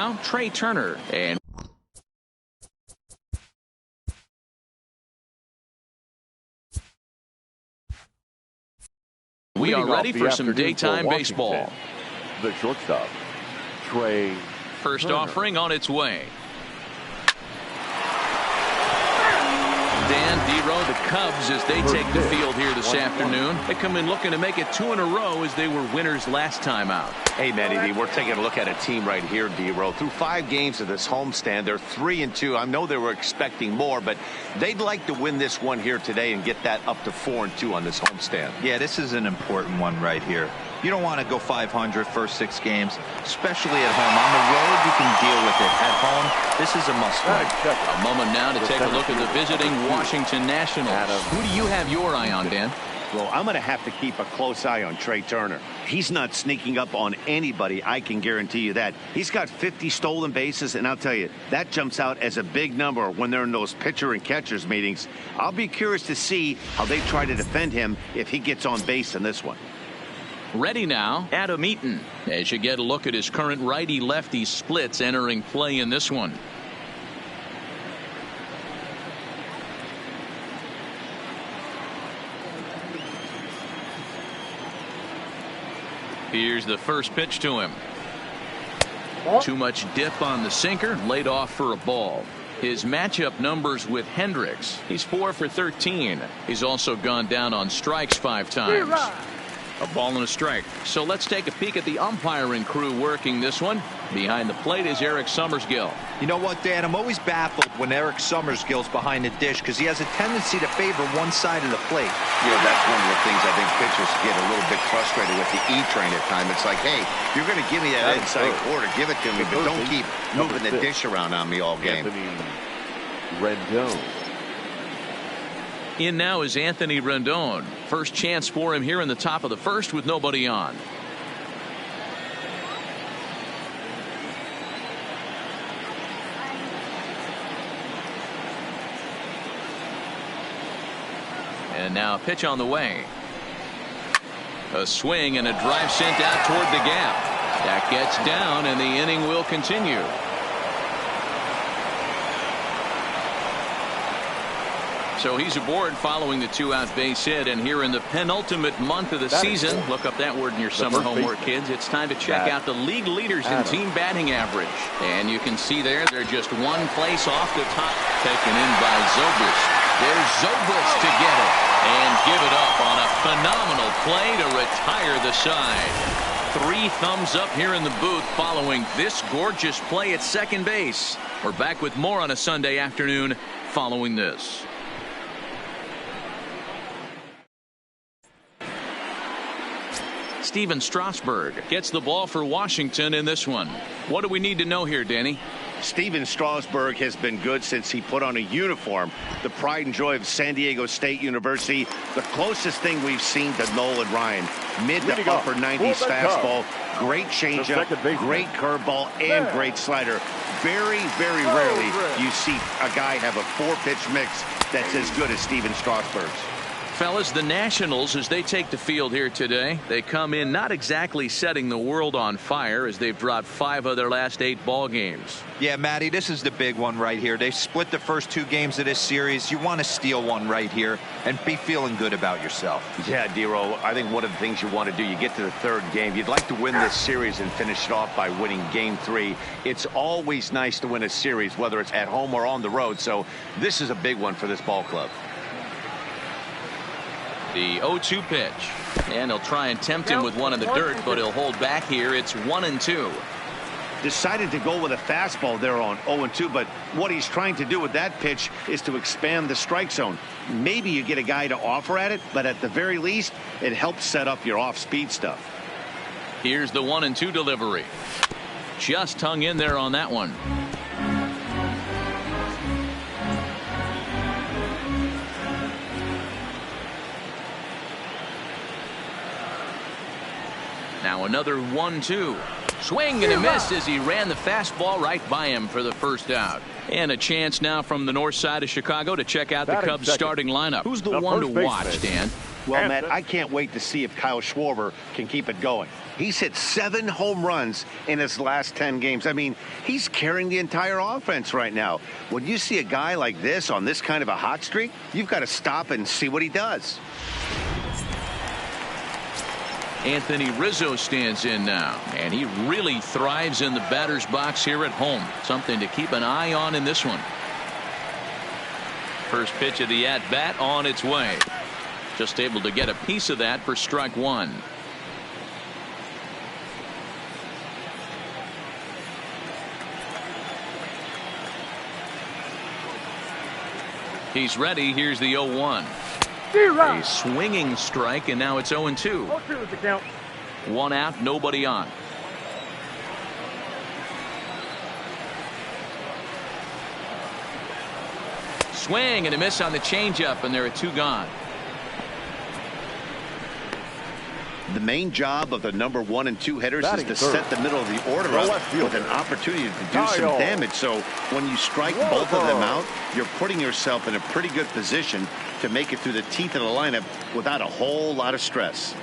Now Trey Turner. And we are ready for some daytime baseball. The shortstop, Trey First Turner. offering on its way. Dan Dero, the Cubs, as they take the field here this afternoon. They come in looking to make it 2 in a row as they were winners last time out. Hey, Matty, we're taking a look at a team right here, Dero. Through 5 games of this homestand, they're 3-2. I know they were expecting more, but they'd like to win this one here today and get that up to 4-2 on this homestand. Yeah, this is an important one right here. You don't want to go 500 first 6 games, especially at home. On the road, you can deal with it. At home, this is a must-win. A moment now to take a look at the visiting Washington Nationals. Who do you have your eye on, Dan? Well, I'm going to have to keep a close eye on Trey Turner. He's not sneaking up on anybody, I can guarantee you that. He's got 50 stolen bases, and I'll tell you, that jumps out as a big number when they're in those pitcher and catchers meetings. I'll be curious to see how they try to defend him if he gets on base in this one. Ready now, Adam Eaton, as you get a look at his current righty-lefty splits entering play in this one. Here's the first pitch to him. Too much dip on the sinker, laid off for a ball. His matchup numbers with Hendricks. He's 4 for 13. He's also gone down on strikes 5 times. A ball and a strike. So let's take a peek at the umpiring crew working this one. Behind the plate is Eric Summersgill. You know what, Dan? I'm always baffled when Eric Summersgill's behind the dish because he has a tendency to favor one side of the plate. You know, that's one of the things I think pitchers get a little bit frustrated with the E-train at times. It's like, hey, you're going to give me that inside quarter, give it to me, but don't keep moving the dish around on me all game. Anthony Rendon. In now is Anthony Rendon. First chance for him here in the top of the first with nobody on. And now a pitch on the way. A swing and a drive sent out toward the gap. That gets down and the inning will continue. So he's aboard following the 2-out base hit, and here in the penultimate month of the season, look up that word in your summer homework, kids. It's time to check out the league leaders in team batting average. And you can see there, they're just one place off the top. Taken in by Zobrist. There's Zobrist to get it and give it up on a phenomenal play to retire the side. 3 thumbs up here in the booth following this gorgeous play at second base. We're back with more on a Sunday afternoon following this. Steven Strasburg gets the ball for Washington in this one. What do we need to know here, Danny? Steven Strasburg has been good since he put on a uniform. The pride and joy of San Diego State University. The closest thing we've seen to Nolan Ryan. Mid to upper 90s fastball. Great changeup, great curveball, and great slider. Very, very rarely you see a guy have a 4-pitch mix that's as good as Steven Strasburg's. Fellas, the Nationals, as they take the field here today, they come in not exactly setting the world on fire as they've dropped 5 of their last 8 ball games. Yeah, Matty, this is the big one right here. They split the first 2 games of this series. You want to steal one right here and be feeling good about yourself. Yeah, Dero, I think one of the things you want to do, you get to the 3rd game, you'd like to win this series and finish it off by winning game 3. It's always nice to win a series, whether it's at home or on the road, so this is a big one for this ball club. The 0-2 pitch, and he'll try and tempt him with one in the dirt, but he'll hold back here. It's 1-2. Decided to go with a fastball there on 0-2, but what he's trying to do with that pitch is to expand the strike zone. Maybe you get a guy to offer at it, but at the very least, it helps set up your off-speed stuff. Here's the 1-2 delivery. Just hung in there on that one. Now another 1-2. Swing and a miss as he ran the fastball right by him for the first out. And a chance now from the north side of Chicago to check out the Cubs starting lineup. Who's the one to watch, Dan? Well, Matt, I can't wait to see if Kyle Schwarber can keep it going. He's hit 7 home runs in his last 10 games. I mean, he's carrying the entire offense right now. When you see a guy like this on this kind of a hot streak, you've got to stop and see what he does. Anthony Rizzo stands in now, and he really thrives in the batter's box here at home. Something to keep an eye on in this one. First pitch of the at-bat on its way. Just able to get a piece of that for strike one. He's ready. Here's the 0-1. A swinging strike, and now it's 0-2. 0-2 is the count. 1 out, nobody on. Swing and a miss on the changeup, and there are 2 gone. The main job of the number 1 and 2 hitters is to set the middle of the order up with an opportunity to do some damage. So when you strike both of them out, you're putting yourself in a pretty good position to make it through the teeth of the lineup without a whole lot of stress.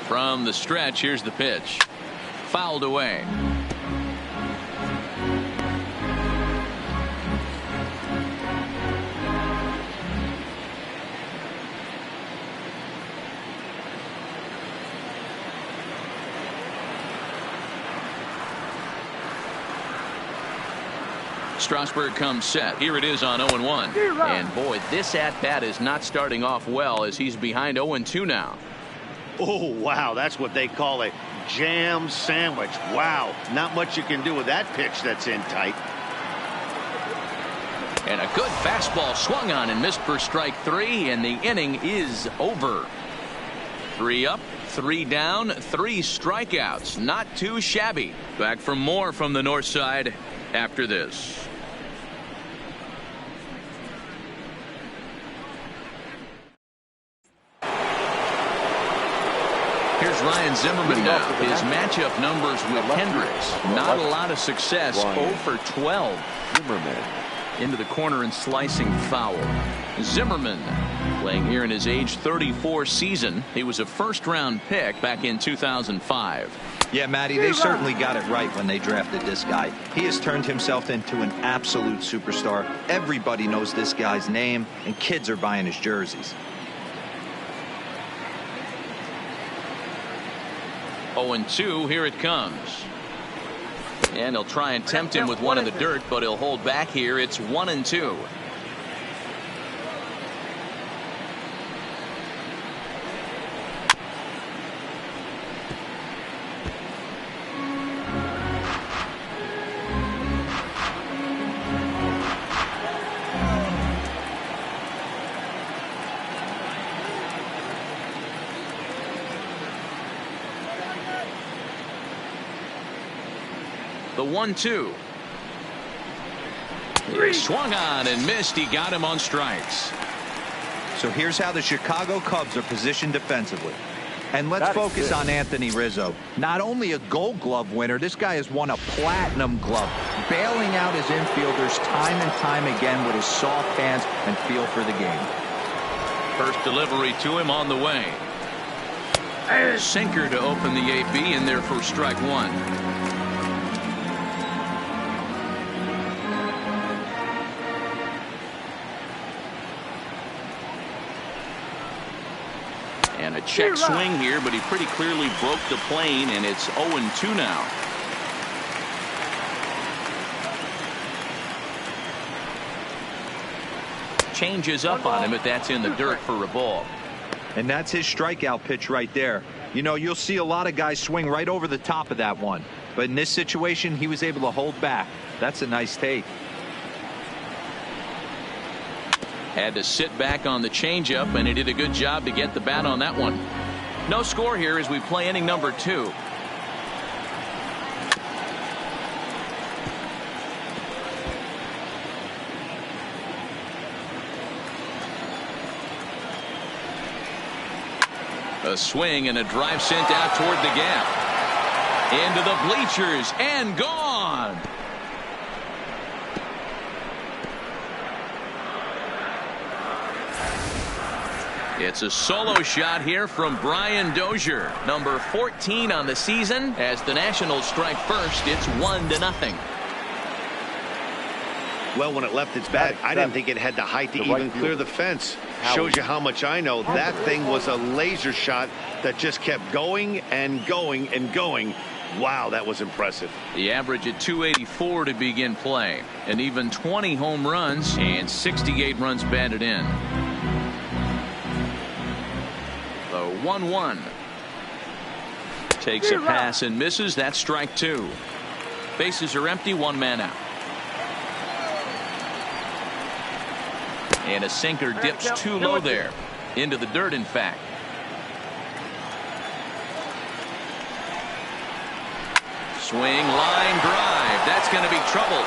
From the stretch, here's the pitch. Fouled away. Strasburg comes set. Here it is on 0-1. And boy, this at-bat is not starting off well as he's behind 0-2 now. Oh, wow. That's what they call a jam sandwich. Wow. Not much you can do with that pitch that's in tight. And a good fastball swung on and missed for strike 3, and the inning is over. 3 up, 3 down, 3 strikeouts. Not too shabby. Back for more from the north side after this. Here's Ryan Zimmerman now. His matchup numbers with Hendricks. Not a lot of success. 0 for 12. Zimmerman. Into the corner and slicing foul. Zimmerman playing here in his age 34 season. He was a first-round pick back in 2005. Yeah, Matty, they certainly got it right when they drafted this guy. He has turned himself into an absolute superstar. Everybody knows this guy's name, and kids are buying his jerseys. 0-2, here it comes. And he'll try and tempt him with one in the dirt, but he'll hold back here. It's 1-2. The 1-2. He swung on and missed. He got him on strikes. So here's how the Chicago Cubs are positioned defensively. And let's focus on Anthony Rizzo. Not only a Gold Glove winner, this guy has won a Platinum Glove, bailing out his infielders time and time again with his soft hands and feel for the game. First delivery to him on the way. Sinker to open the AB, in there for strike 1. And a check swing here, but he pretty clearly broke the plane, and it's 0-2 now. Changes up on him, but that's in the dirt for a ball. And that's his strikeout pitch right there. You know, you'll see a lot of guys swing right over the top of that one. But in this situation, he was able to hold back. That's a nice take. Had to sit back on the changeup, and he did a good job to get the bat on that one. No score here as we play inning number 2. A swing and a drive sent out toward the gap. Into the bleachers and gone. It's a solo shot here from Brian Dozier, number 14 on the season. As the Nationals strike first, it's 1-0. Well, when it left its bat, I didn't think it had the height to even clear the fence. Shows you how much I know. That thing was a laser shot that just kept going and going and going. Wow, that was impressive. The average at 284 to begin play. And even 20 home runs and 68 runs batted in. The 1-1. Takes a pass and misses. That's strike 2. Bases are empty. 1 man out. And a sinker dips too low there. Into the dirt, in fact. Swing, line drive. That's going to be trouble.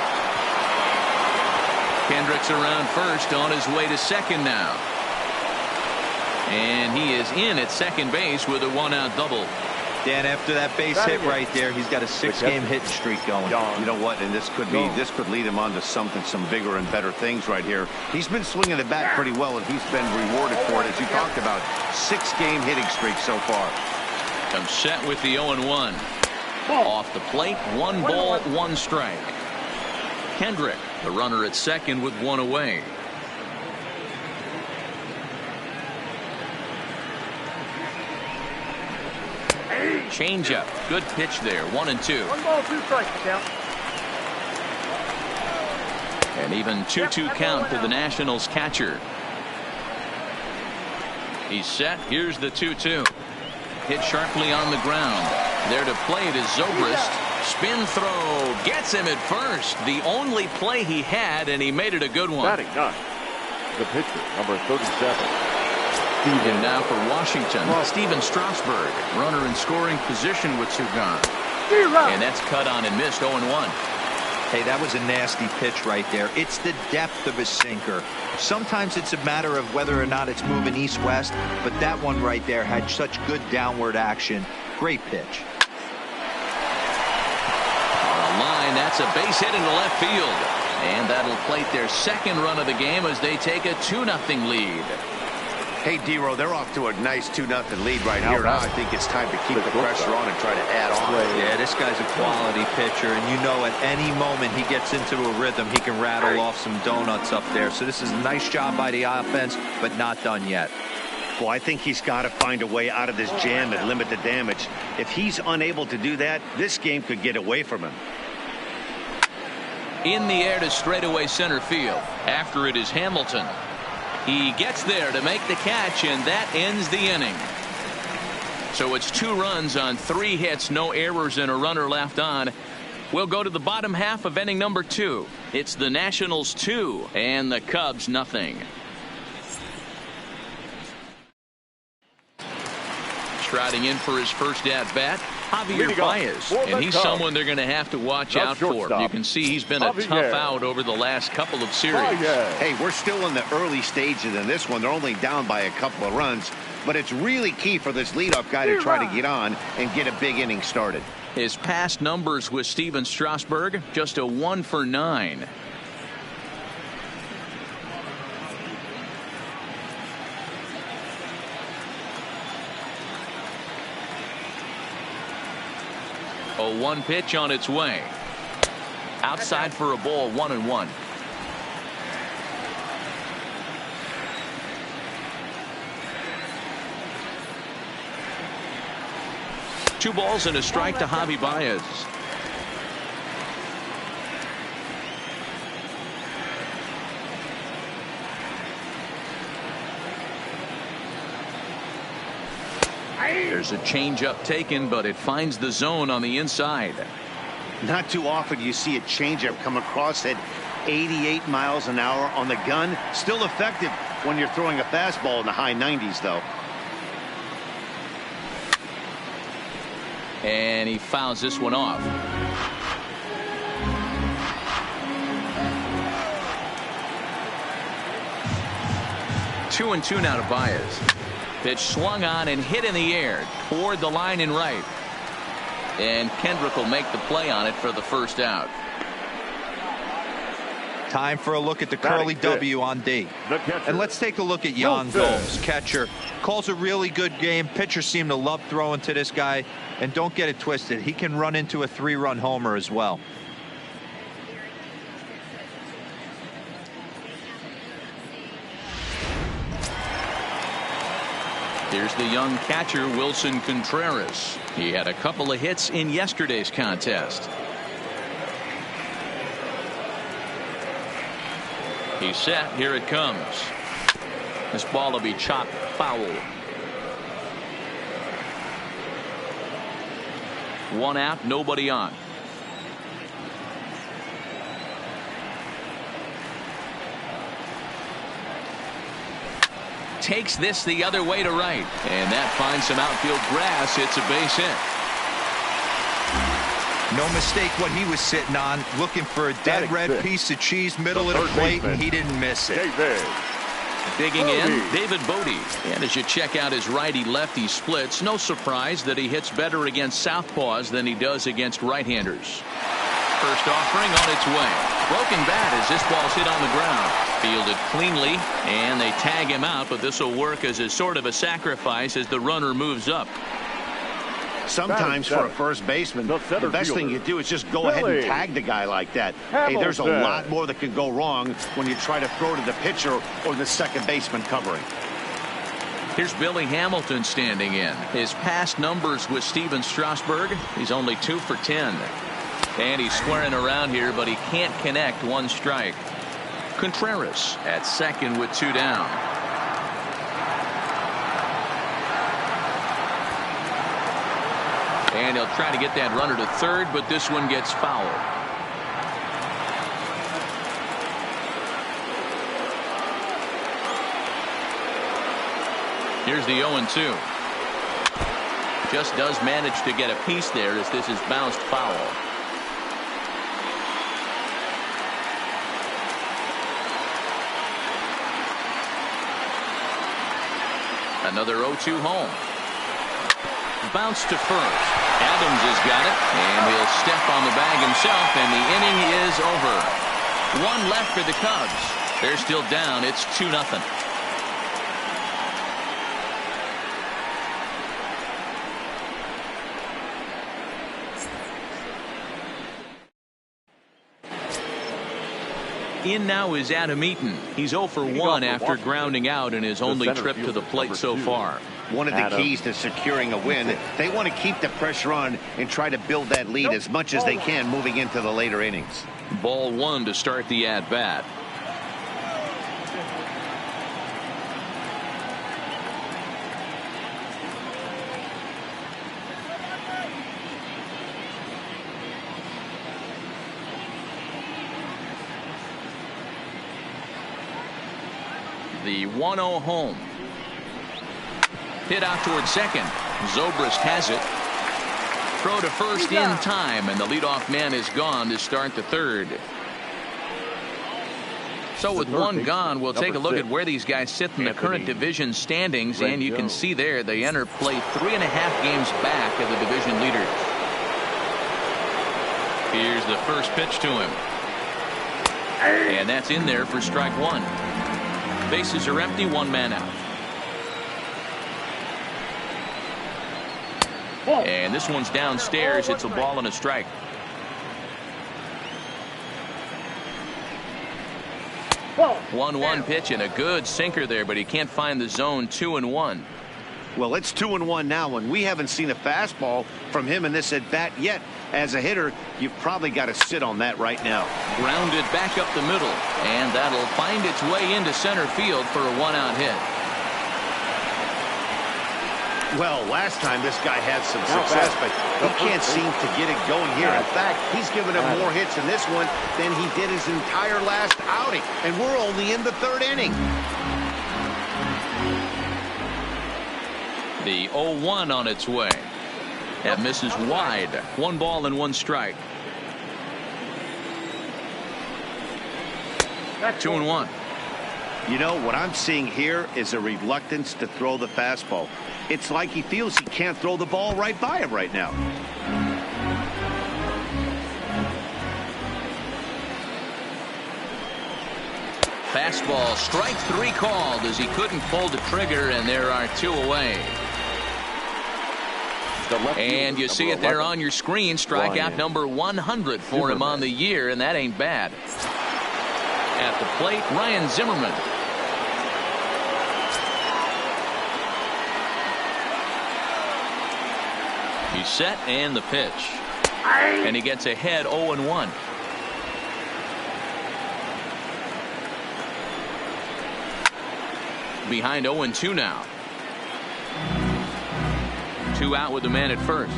Kendrick's around first, on his way to second now. And he is in at second base with a 1-out double. Dan, after that base hit right there, he's got a 6-game hitting streak going. You know what? And this could lead him on to some bigger and better things right here. He's been swinging the bat pretty well, and he's been rewarded for it, as you talked about. 6-game hitting streak so far. Comes set with the 0-1. Off the plate, 1 ball, 1 strike. Kendrick, the runner at second with 1 away. Changeup. Good pitch there. 1-2. 1 ball, 2 strikes, count. And even 2-2 count to the Nationals catcher. He's set. Here's the 2-2. Hit sharply on the ground. There to play it is Zobrist. Spin throw. Gets him at first. The only play he had, and he made it a good one. Batting 9. The pitcher, number 37. And now for Washington, Steven Strasburg, runner in scoring position with 2 gone. And that's cut on and missed. 0-1. Hey, that was a nasty pitch right there. It's the depth of his sinker. Sometimes it's a matter of whether or not it's moving east-west, but that one right there had such good downward action. Great pitch. On a line, that's a base hit into left field. And that'll plate their second run of the game as they take a 2-0 lead. Hey, D-Row, they're off to a nice 2-0 lead right here. Now I think it's time to keep the pressure on and try to add on. Yeah, this guy's a quality pitcher, and you know at any moment he gets into a rhythm, he can rattle off some donuts up there. So this is a nice job by the offense, but not done yet. Well, I think he's got to find a way out of this jam and limit the damage. If he's unable to do that, this game could get away from him. In the air to straightaway center field. After it is Hamilton. He gets there to make the catch, and that ends the inning. So it's 2 runs on 3 hits, no errors, and a runner left on. We'll go to the bottom half of inning number 2. It's the Nationals 2 and the Cubs 0. Striding in for his first at-bat, Javier Baez, and he's someone they're going to have to watch out for. You can see he's been a tough out over the last couple of series. Hey, we're still in the early stages in this one. They're only down by a couple of runs, but it's really key for this leadoff guy to try to get on and get a big inning started. His past numbers with Steven Strasburg, just a 1 for 9. A 1 pitch on its way. Outside for a ball, 1-1. Two balls and a strike to Javi Baez. There's a changeup taken, but it finds the zone on the inside. Not too often you see a changeup come across at 88 miles an hour on the gun. Still effective when you're throwing a fastball in the high 90s, though. And he fouls this one off. Two and two now to Baez. Pitch swung on and hit in the air toward the line and right. And Kendrick will make the play on it for the first out. Time for a look at the curly W on D. And let's take a look at Yan Gomes, catcher. Calls a really good game. Pitchers seem to love throwing to this guy. And don't get it twisted, he can run into a 3-run homer as well. Here's the young catcher, Wilson Contreras. He had a couple of hits in yesterday's contest. He's set. Here it comes. This ball will be chopped foul. 1 out, nobody on. Takes this the other way to right, and that finds some outfield grass. It's a base hit. No mistake what he was sitting on, looking for a dead red piece of cheese middle of the plate, and he didn't miss it. Digging in, David Bote. And as you check out his righty-lefty splits, no surprise that he hits better against southpaws than he does against right-handers. First offering on its way. Broken bat as this ball's hit on the ground. Fielded cleanly, and they tag him out, but this will work as a sort of a sacrifice as the runner moves up. Sometimes for a first baseman, the best thing you do is just go ahead and tag the guy like that. Hey, there's a lot more that could go wrong when you try to throw to the pitcher or the second baseman covering. Here's Billy Hamilton standing in. His past numbers with Steven Strasburg, he's only 2 for 10. And he's squaring around here, but he can't connect. 1 strike. Contreras at second with 2 down. And he'll try to get that runner to third, but this one gets fouled. Here's the 0-2. Just does manage to get a piece there as this is bounced foul. Another 0-2 home. Bounce to first. Adams has got it, and he'll step on the bag himself, and the inning is over. 1 left for the Cubs. They're still down. It's 2-0. In now is Adam Eaton. He's 0 for 1 after grounding out in his only trip to the plate so far. One of the keys to securing a win, they want to keep the pressure on and try to build that lead as much as they can moving into the later innings. Ball 1 to start the at-bat. The 1-0 home. Hit out toward second. Zobrist has it. Throw to first in time, and the leadoff man is gone to start the third. So with 1 gone, we'll take a look at where these guys sit in the current division standings, and you can see there they enter play 3.5 games back of the division leaders. Here's the first pitch to him. And that's in there for strike 1. Bases are empty, 1 man out. And this one's downstairs. It's a ball and a strike. Whoa. 1-1 pitch and a good sinker there, but he can't find the zone. 2-1. Well, it's 2-1 now, and we haven't seen a fastball from him in this at bat yet. As a hitter, you've probably got to sit on that right now. Grounded back up the middle, and that'll find its way into center field for a 1-out hit. Well, last time this guy had some success, but he can't seem to get it going here. In fact, he's given him more hits in this one than he did his entire last outing, and we're only in the 3rd inning. The 0-1 on its way. That misses wide. 1 ball and 1 strike. 2-1. You know, what I'm seeing here is a reluctance to throw the fastball. It's like he feels he can't throw the ball right by him right now. Fastball, strike 3 called as he couldn't pull the trigger, and there are 2 away. And you see it there on your screen. Strikeout number 100 for him on the year, and that ain't bad. At the plate, Ryan Zimmerman. He's set, and the pitch. And he gets ahead 0-1. Behind 0-2 now. 2 out with the man at first.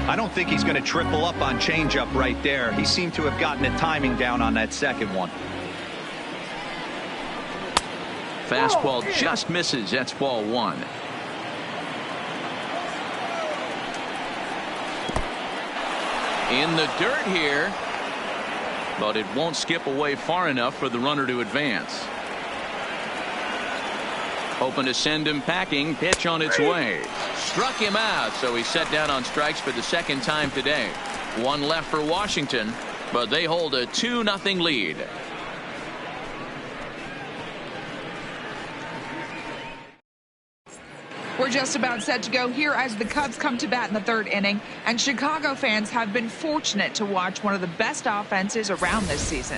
I don't think he's going to triple up on changeup right there. He seemed to have gotten the timing down on that second one. Fastball just misses. That's ball 1. In the dirt here, but it won't skip away far enough for the runner to advance. Hoping to send him packing. Pitch on its way. Struck him out, so he's set down on strikes for the second time today. 1 left for Washington, but they hold a 2-0 lead. We're just about set to go here as the Cubs come to bat in the 3rd inning, and Chicago fans have been fortunate to watch one of the best offenses around this season.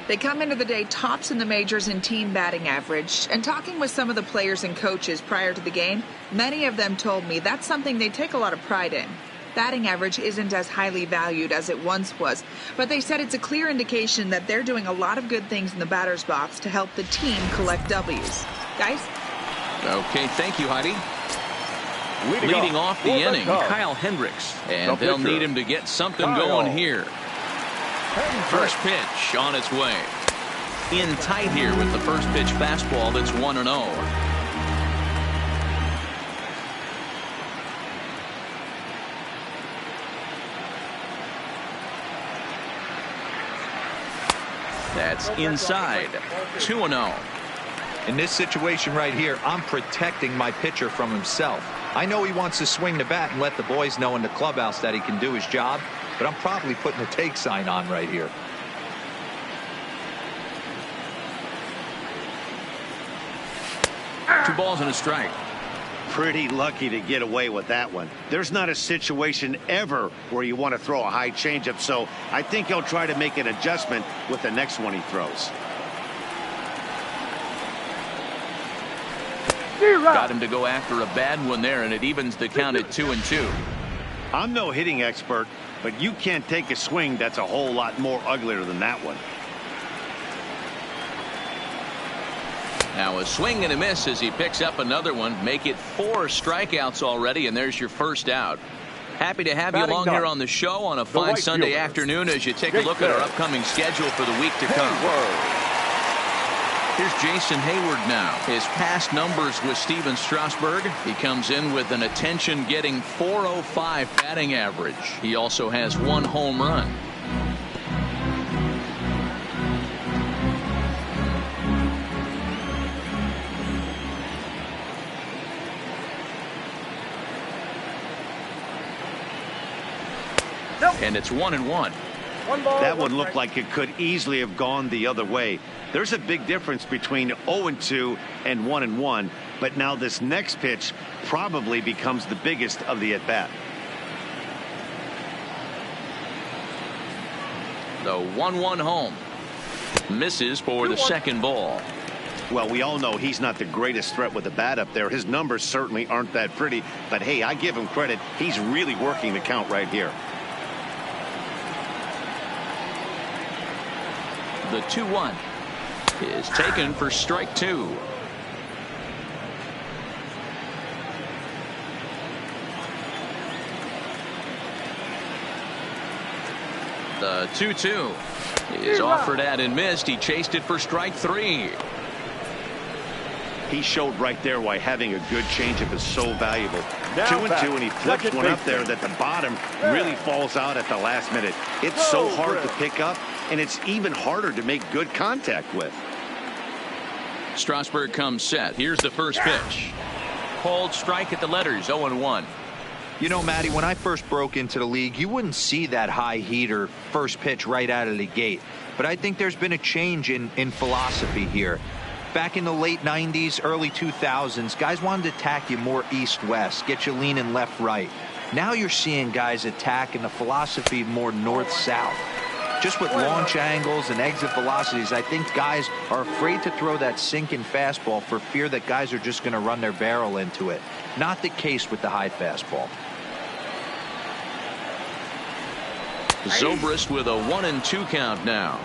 They come into the day tops in the majors in team batting average, and talking with some of the players and coaches prior to the game, many of them told me that's something they take a lot of pride in. Batting average isn't as highly valued as it once was, but they said it's a clear indication that they're doing a lot of good things in the batter's box to help the team collect W's. Guys? Okay, thank you, Heidi. Leading off the inning, Kyle Hendricks. And they'll need him to get something going here. First pitch on its way. In tight here with the first pitch fastball that's 1-0. That's inside. 2-0. In this situation right here, I'm protecting my pitcher from himself. I know he wants to swing the bat and let the boys know in the clubhouse that he can do his job, but I'm probably putting a take sign on right here. Two balls and a strike. Pretty lucky to get away with that one. There's not a situation ever where you want to throw a high changeup, so I think he'll try to make an adjustment with the next one he throws. Got him to go after a bad one there, and it evens the count at 2-2. I'm no hitting expert, but you can't take a swing that's a whole lot more uglier than that one. Now a swing and a miss as he picks up another one. Make it 4 strikeouts already, and there's your first out. Happy to have you along here on the show on a fine Sunday afternoon as you take a look at our upcoming schedule for the week to come. Here's Jason Hayward now. His past numbers with Steven Strasburg. He comes in with an attention-getting .405 batting average. He also has 1 home run. And it's 1-1. That one looked like it could easily have gone the other way. There's a big difference between 0-2 and 1-1, but now this next pitch probably becomes the biggest of the at-bat. The 1-1 home. Misses for the second ball. Well, we all know he's not the greatest threat with the bat up there. His numbers certainly aren't that pretty, but hey, I give him credit. He's really working the count right here. The 2-1 is taken for strike 2. The 2-2 is offered at and missed. He chased it for strike 3. He showed right there why having a good changeup is so valuable. 2-2, and he flips one up there that the bottom really falls out at the last minute. It's so hard to pick up, and it's even harder to make good contact with. Strasburg comes set. Here's the first pitch. Cold strike at the letters, 0-1. You know, Matty, when I first broke into the league, you wouldn't see that high heater first pitch right out of the gate. But I think there's been a change in philosophy here. Back in the late 90s, early 2000s, guys wanted to attack you more east-west, get you leaning left-right. Now you're seeing guys attack in the philosophy more north-south. Just with launch angles and exit velocities, I think guys are afraid to throw that sinking fastball for fear that guys are just going to run their barrel into it. Not the case with the high fastball. Zobrist with a 1-2 count now.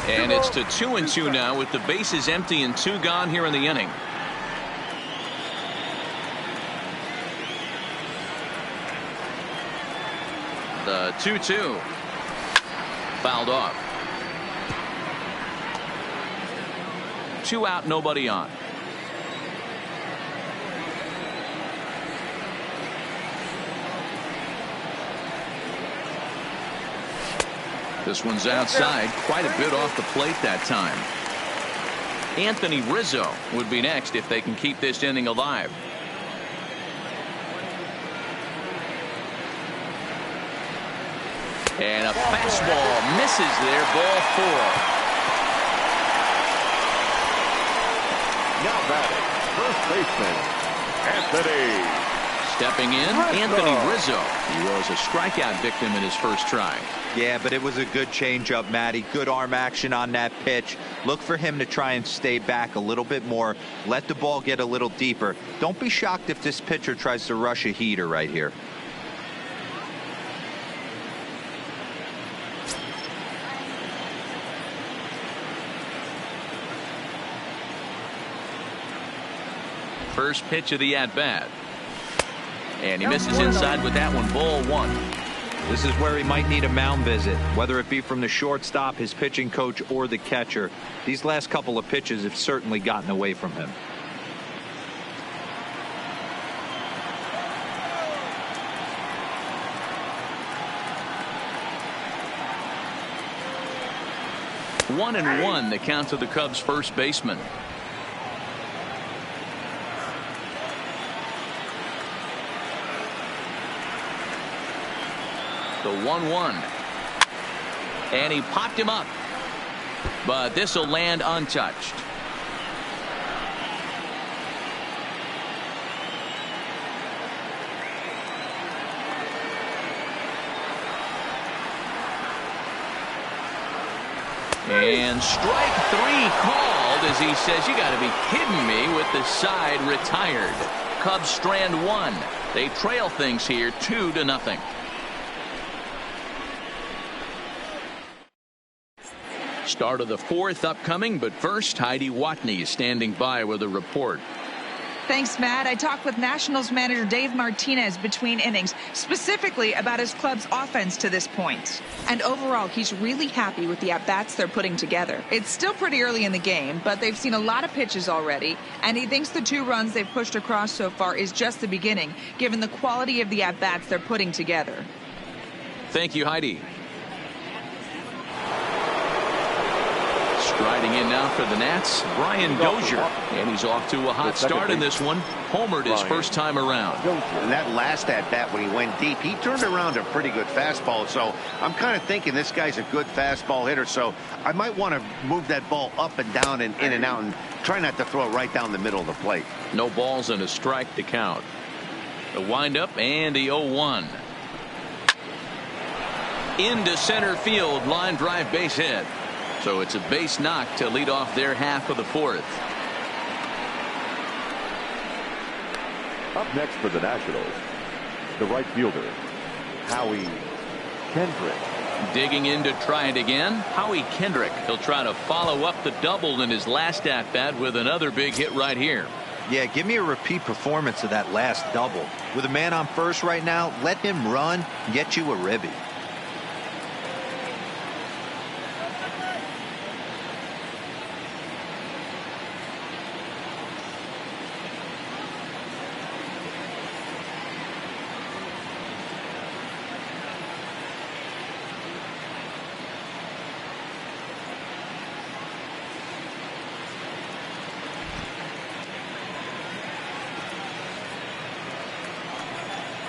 And it's to 2-2 now with the bases empty and 2 gone here in the inning. The 2-2 fouled off. 2 out, nobody on. This one's outside, quite a bit off the plate that time. Anthony Rizzo would be next if they can keep this inning alive. And a fastball misses there, ball 4. Now batting, first baseman, Anthony. Stepping in, Anthony Rizzo. He was a strikeout victim in his first try. Yeah, but it was a good changeup, Matty. Good arm action on that pitch. Look for him to try and stay back a little bit more. Let the ball get a little deeper. Don't be shocked if this pitcher tries to rush a heater right here. First pitch of the at-bat. And he misses inside with that one, ball 1. This is where he might need a mound visit, whether it be from the shortstop, his pitching coach, or the catcher. These last couple of pitches have certainly gotten away from him. One and one, the count to the Cubs' first baseman. The 1-1. And he popped him up. But this will land untouched. And strike 3 called as he says, you got to be kidding me, with the side retired. Cubs strand 1. They trail things here 2-0. Start of the 4th upcoming, but first, Heidi Watney is standing by with a report. Thanks, Matt. I talked with Nationals manager Dave Martinez between innings, specifically about his club's offense to this point. And overall, he's really happy with the at-bats they're putting together. It's still pretty early in the game, but they've seen a lot of pitches already, and he thinks the 2 runs they've pushed across so far is just the beginning, given the quality of the at-bats they're putting together. Thank you, Heidi. Striding in now for the Nats, Brian Dozier. And he's off to a hot start in this one. Homered his first time around. And that last at-bat when he went deep, he turned around a pretty good fastball. So I'm kind of thinking this guy's a good fastball hitter. So I might want to move that ball up and down and in and out and try not to throw it right down the middle of the plate. No balls and a strike to count. The windup and the 0-1. Into center field, line drive, base hit. So it's a base knock to lead off their half of the 4th. Up next for the Nationals, the right fielder, Howie Kendrick. Digging in to try it again, Howie Kendrick. He'll try to follow up the double in his last at-bat with another big hit right here. Yeah, give me a repeat performance of that last double. With a man on first right now, let him run and get you a ribby.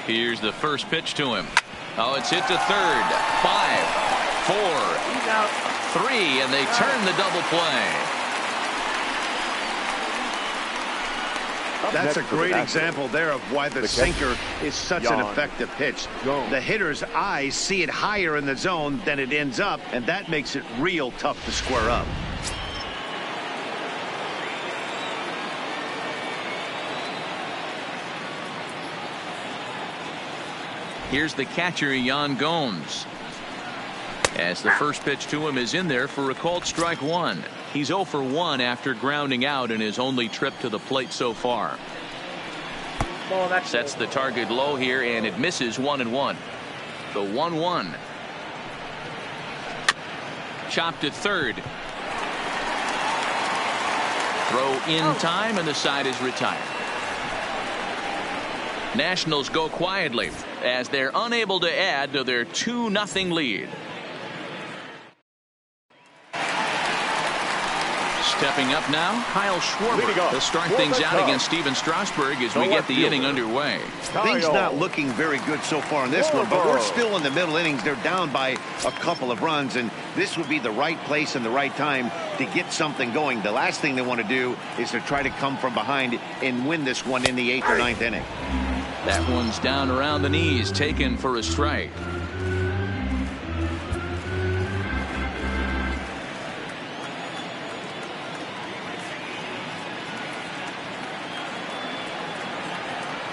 Here's the first pitch to him. Oh, it's hit to third. 5, 4, 3, and they turn the double play. That's a great example there of why the sinker is such an effective pitch. The hitter's eyes see it higher in the zone than it ends up, and that makes it real tough to square up. Here's the catcher, Yan Gomes. As the first pitch to him is in there for a called strike 1. He's 0 for 1 after grounding out in his only trip to the plate so far. Sets the target low here, and it misses 1-1. The 1-1. Chopped at third. Throw in time, and the side is retired. Nationals go quietly as they're unable to add to their 2-0 lead. Stepping up now, Kyle Schwarber to start things out against Steven Strasburg as we get the inning underway. Things not looking very good so far in this one, but we're still in the middle innings. They're down by a couple of runs, and this would be the right place and the right time to get something going. The last thing they want to do is to try to come from behind and win this one in the 8th or 9th inning. That one's down around the knees, taken for a strike.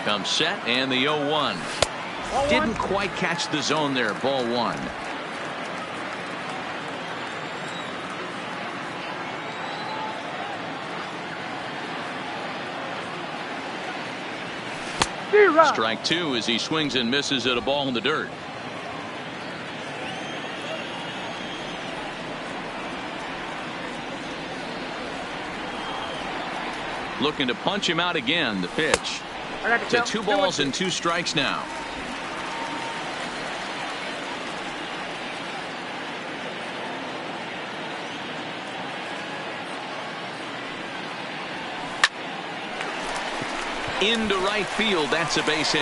Comes set, and the 0-1. Didn't quite catch the zone there. Ball 1. Strike 2 as he swings and misses at a ball in the dirt. Looking to punch him out again. The pitch. To 2 balls and 2 strikes now. Into right field. That's a base hit.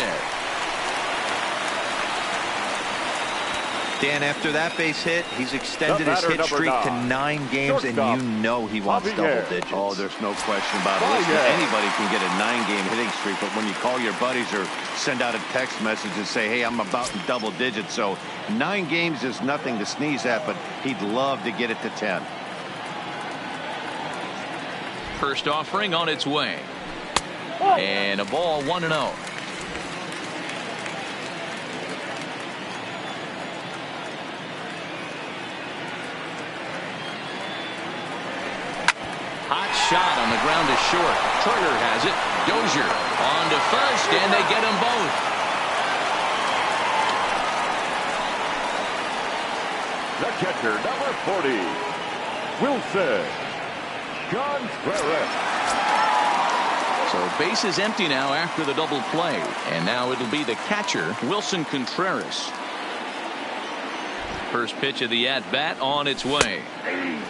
Dan, after that base hit, he's extended his hit streak to 9 games, and you know he wants double digits. Oh, there's no question about it. Listen, anybody can get a 9-game hitting streak, but when you call your buddies or send out a text message and say, hey, I'm about in double digits, so 9 games is nothing to sneeze at, but he'd love to get it to 10. First offering on its way. And a ball 1-0. Hot shot on the ground is short. Turner has it. Dozier on to first, and they get them both. The catcher, number 40, Wilson Contreras. So base is empty now after the double play, and now it'll be the catcher, Wilson Contreras. First pitch of the at-bat on its way.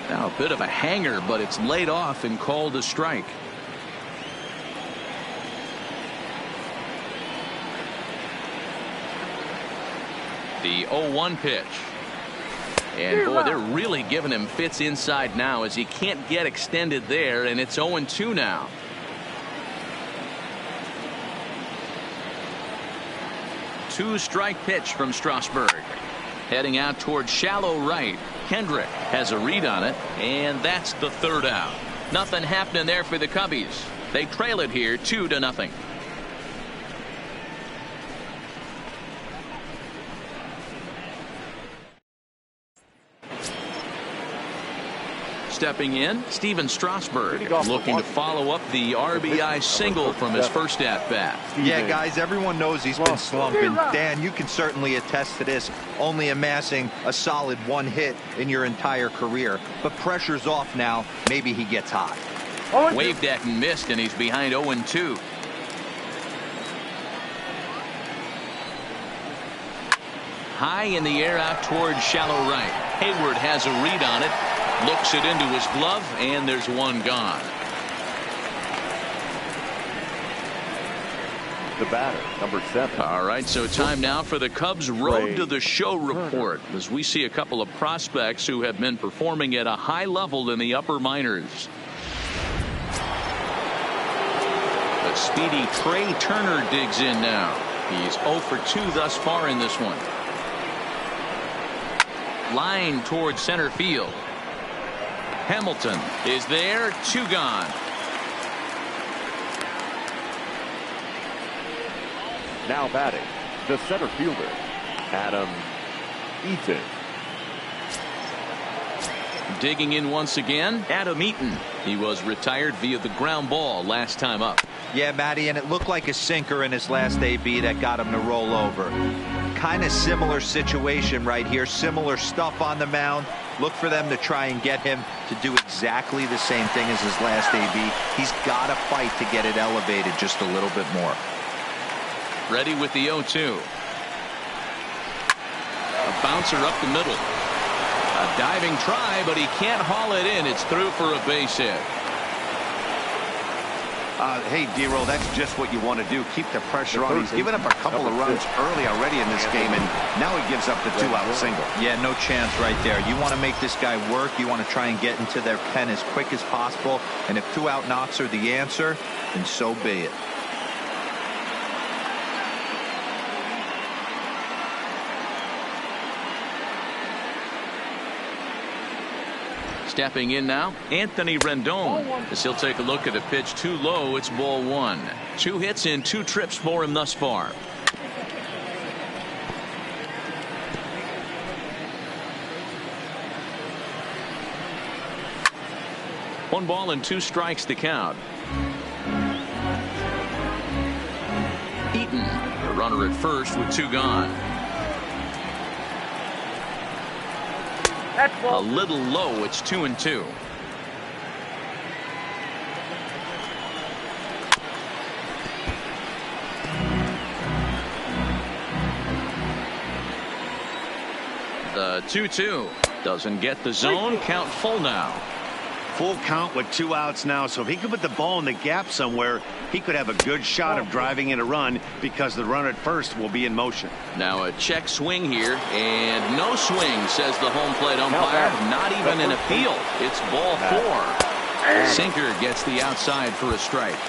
Now a bit of a hanger, but it's laid off and called a strike. The 0-1 pitch. And boy, they're really giving him fits inside now as he can't get extended there, and it's 0-2 now. Two-strike pitch from Strasburg. Heading out towards shallow right. Kendrick has a read on it, and that's the third out. Nothing happening there for the Cubbies. They trail it here 2-0. Stepping in, Steven Strasburg, looking to follow up the RBI single from his first at-bat. Yeah, guys, everyone knows he's been slumping. Dan, you can certainly attest to this, only amassing a solid 1 hit in your entire career. But pressure's off now. Maybe he gets hot. Waved at and missed, and he's behind 0-2. High in the air out towards shallow right. Hayward has a read on it. Looks it into his glove, and there's one gone. The batter, number 7. All right, so time now for the Cubs Road to the Show report, as we see a couple of prospects who have been performing at a high level in the upper minors. The speedy Trey Turner digs in now. He's 0 for 2 thus far in this one. Line towards center field. Hamilton is there. 2 gone. Now batting, the center fielder, Adam Eaton. Digging in once again, Adam Eaton. He was retired via the ground ball last time up. Yeah, Matty, and it looked like a sinker in his last AB that got him to roll over. Kind of similar situation right here. Similar stuff on the mound. Look for them to try and get him to do exactly the same thing as his last AB. He's got to fight to get it elevated just a little bit more. Ready with the 0-2. A bouncer up the middle. A diving try, but he can't haul it in. It's through for a base hit. Hey, D-Roll, that's just what you want to do. Keep the pressure on. He's given up a couple of runs early already in this game, and now he gives up the 2-out single. Yeah, no chance right there. You want to make this guy work. You want to try and get into their pen as quick as possible. And if 2-out knocks are the answer, then so be it. Stepping in now, Anthony Rendon, as he'll take a look at a pitch too low. It's ball 1. 2 hits in 2 trips for him thus far. One ball and 2 strikes to count. Eaton, the runner at first with 2 gone. A little low. It's 2-2. The 2-2 doesn't get the zone. Count full now. Full count with 2 outs now. So if he could put the ball in the gap somewhere, he could have a good shot of driving in a run because the runner at first will be in motion. Now a check swing here, and no swing, says the home plate umpire. Not even an appeal. It's ball 4. Sinker gets the outside for a strike.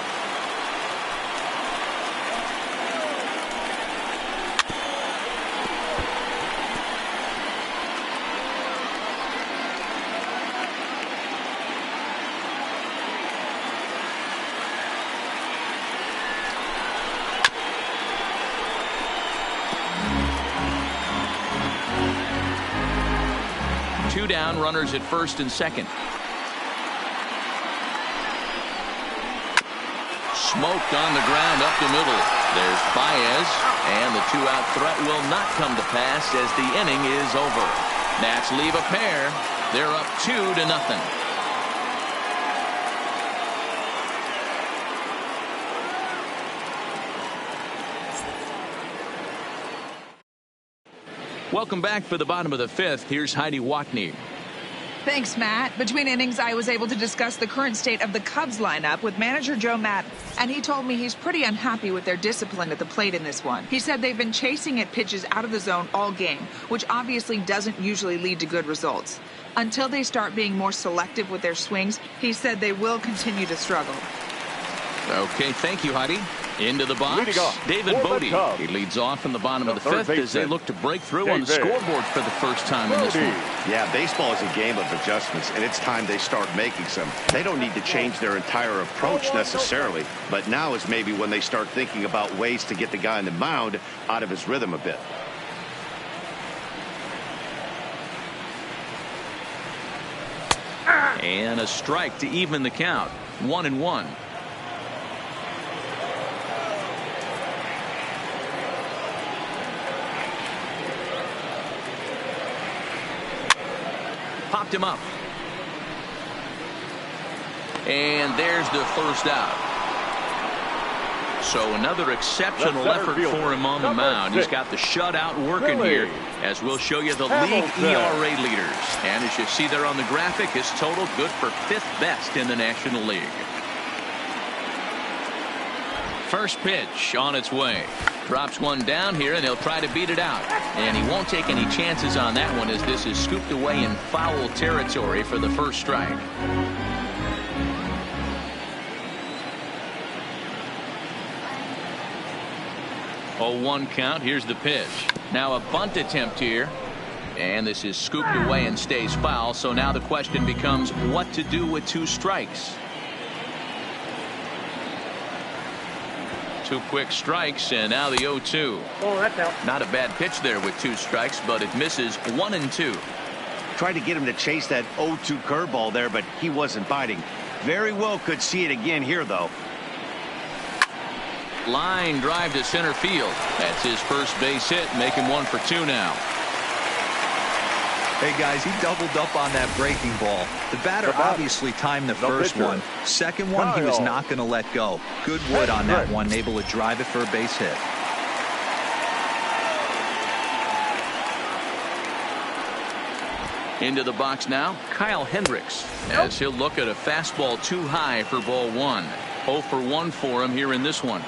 Down, runners at first and second. Smoked on the ground up the middle. There's Baez, and the 2-out threat will not come to pass as the inning is over. Nats leave a pair. They're up 2-0. Welcome back for the bottom of the 5th. Here's Heidi Watney. Thanks, Matt. Between innings, I was able to discuss the current state of the Cubs lineup with manager Joe Maddon, and he told me he's pretty unhappy with their discipline at the plate in this one. He said they've been chasing at pitches out of the zone all game, which obviously doesn't usually lead to good results. Until they start being more selective with their swings, he said they will continue to struggle. Okay, thank you, Heidi. Into the box, David Bodie. He leads off in the bottom of the 5th as they look to break through on the scoreboard for the first time in this one. Yeah, baseball is a game of adjustments, and it's time they start making some. They don't need to change their entire approach necessarily, but now is maybe when they start thinking about ways to get the guy on the mound out of his rhythm a bit. And a strike to even the count. 1-1. Popped him up. And there's the first out. So another exceptional effort for him on the mound. He's got the shutout working here, as we'll show you the league ERA leaders. And as you see there on the graphic, his total good for 5th best in the National League. First pitch on its way. Drops one down here, and he'll try to beat it out. And he won't take any chances on that one, as this is scooped away in foul territory for the first strike. 0-1 count. Here's the pitch. Now a bunt attempt here. And this is scooped away and stays foul. So now the question becomes what to do with 2 strikes. 2 quick strikes, and now the 0-2. Oh, that's out. Not a bad pitch there with 2 strikes, but it misses 1 and 2. Tried to get him to chase that 0-2 curveball there, but he wasn't biting. Very well could see it again here, though. Line drive to center field. That's his first base hit, making 1 for 2 now. Hey, guys, he doubled up on that breaking ball. The batter obviously timed the first one. Second one, he was not going to let go. Good wood on that one, able to drive it for a base hit. Into the box now, Kyle Hendricks, as he'll look at a fastball too high for ball 1. 0 for 1 for him here in this one.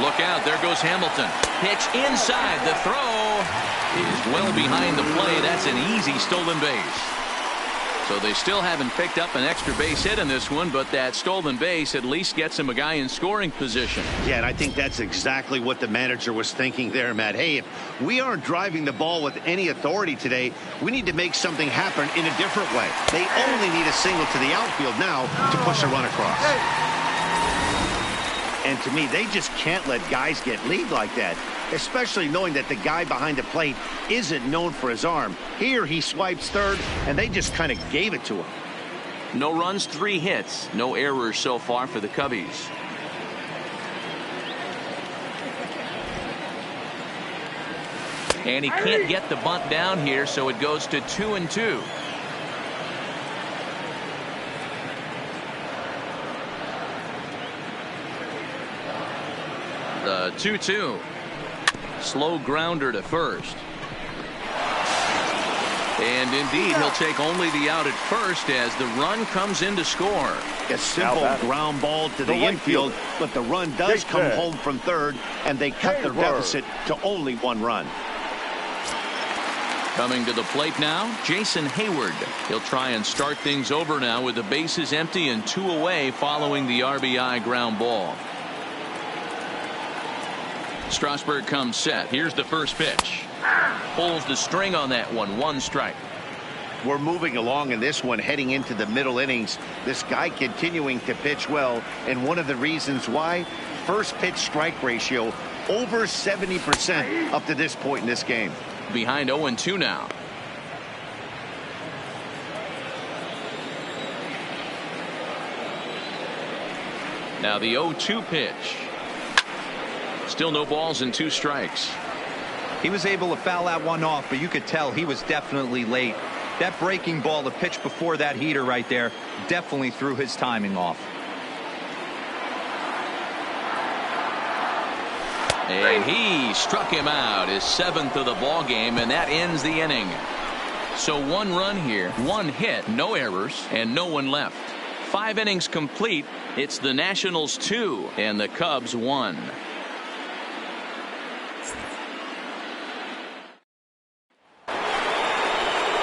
Look out, there goes Hamilton. Pitch inside. The throw is well behind the play. That's an easy stolen base. So they still haven't picked up an extra base hit in this one, but that stolen base at least gets him a guy in scoring position. Yeah, and I think that's exactly what the manager was thinking there, Matt. Hey, if we aren't driving the ball with any authority today, we need to make something happen in a different way. They only need a single to the outfield now to push a run across. And to me, they just can't let guys get lead like that, especially knowing that the guy behind the plate isn't known for his arm. Here he swipes third, and they just kind of gave it to him. No runs, 3 hits. No errors so far for the Cubbies. And he can't get the bunt down here, so it goes to 2 and 2. The 2-2. Slow grounder to first. And indeed, he'll take only the out at first as the run comes in to score. A simple ground ball to the infield, but the run does come home from third, and they cut their deficit to only 1 run. Coming to the plate now, Jason Hayward. He'll try and start things over now with the bases empty and 2 away following the RBI ground ball. Strasburg comes set. Here's the first pitch. Pulls the string on that one. 1 strike. We're moving along in this one, heading into the middle innings. This guy continuing to pitch well, and one of the reasons why, first pitch strike ratio over 70% up to this point in this game. Behind 0-2 now. Now the 0-2 pitch. Still no balls and 2 strikes. He was able to foul that one off, but you could tell he was definitely late. That breaking ball, the pitch before that heater right there, definitely threw his timing off. And he struck him out, his 7th of the ball game, and that ends the inning. So 1 run here, 1 hit, no errors, and no one left. 5 innings complete. It's the Nationals 2 and the Cubs 1.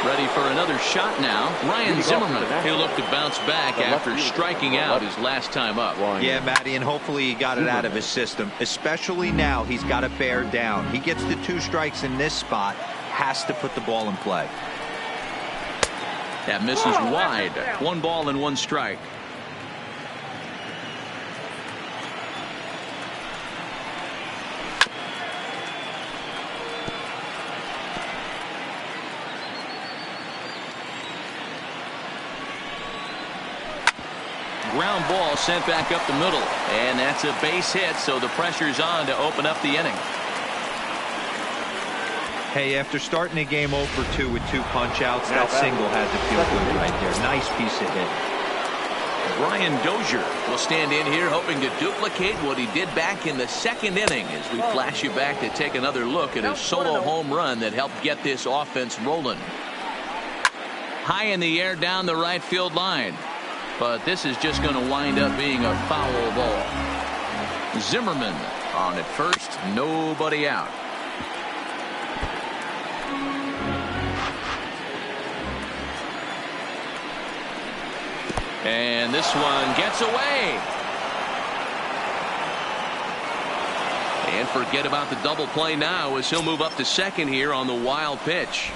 Ready for another shot now. Ryan Zimmerman. He'll look to bounce back after striking out his last time up. Yeah, Matty, and hopefully he got it out of his system. Especially now, he's got to bear down. He gets the 2 strikes in this spot, has to put the ball in play. That misses wide. 1 ball and 1 strike. Ground ball sent back up the middle, and that's a base hit, so the pressure's on to open up the inning. Hey, after starting a game 0 for 2 with 2 punch-outs, that single had to feel good right there. Nice piece of hit. Brian Dozier will stand in here hoping to duplicate what he did back in the 2nd inning as we flash you back to take another look at his solo home run that helped get this offense rolling. High in the air down the right field line. but this is just going to wind up being a foul ball. Zimmerman on at first, nobody out. And this one gets away. And forget about the double play now as he'll move up to second here on the wild pitch.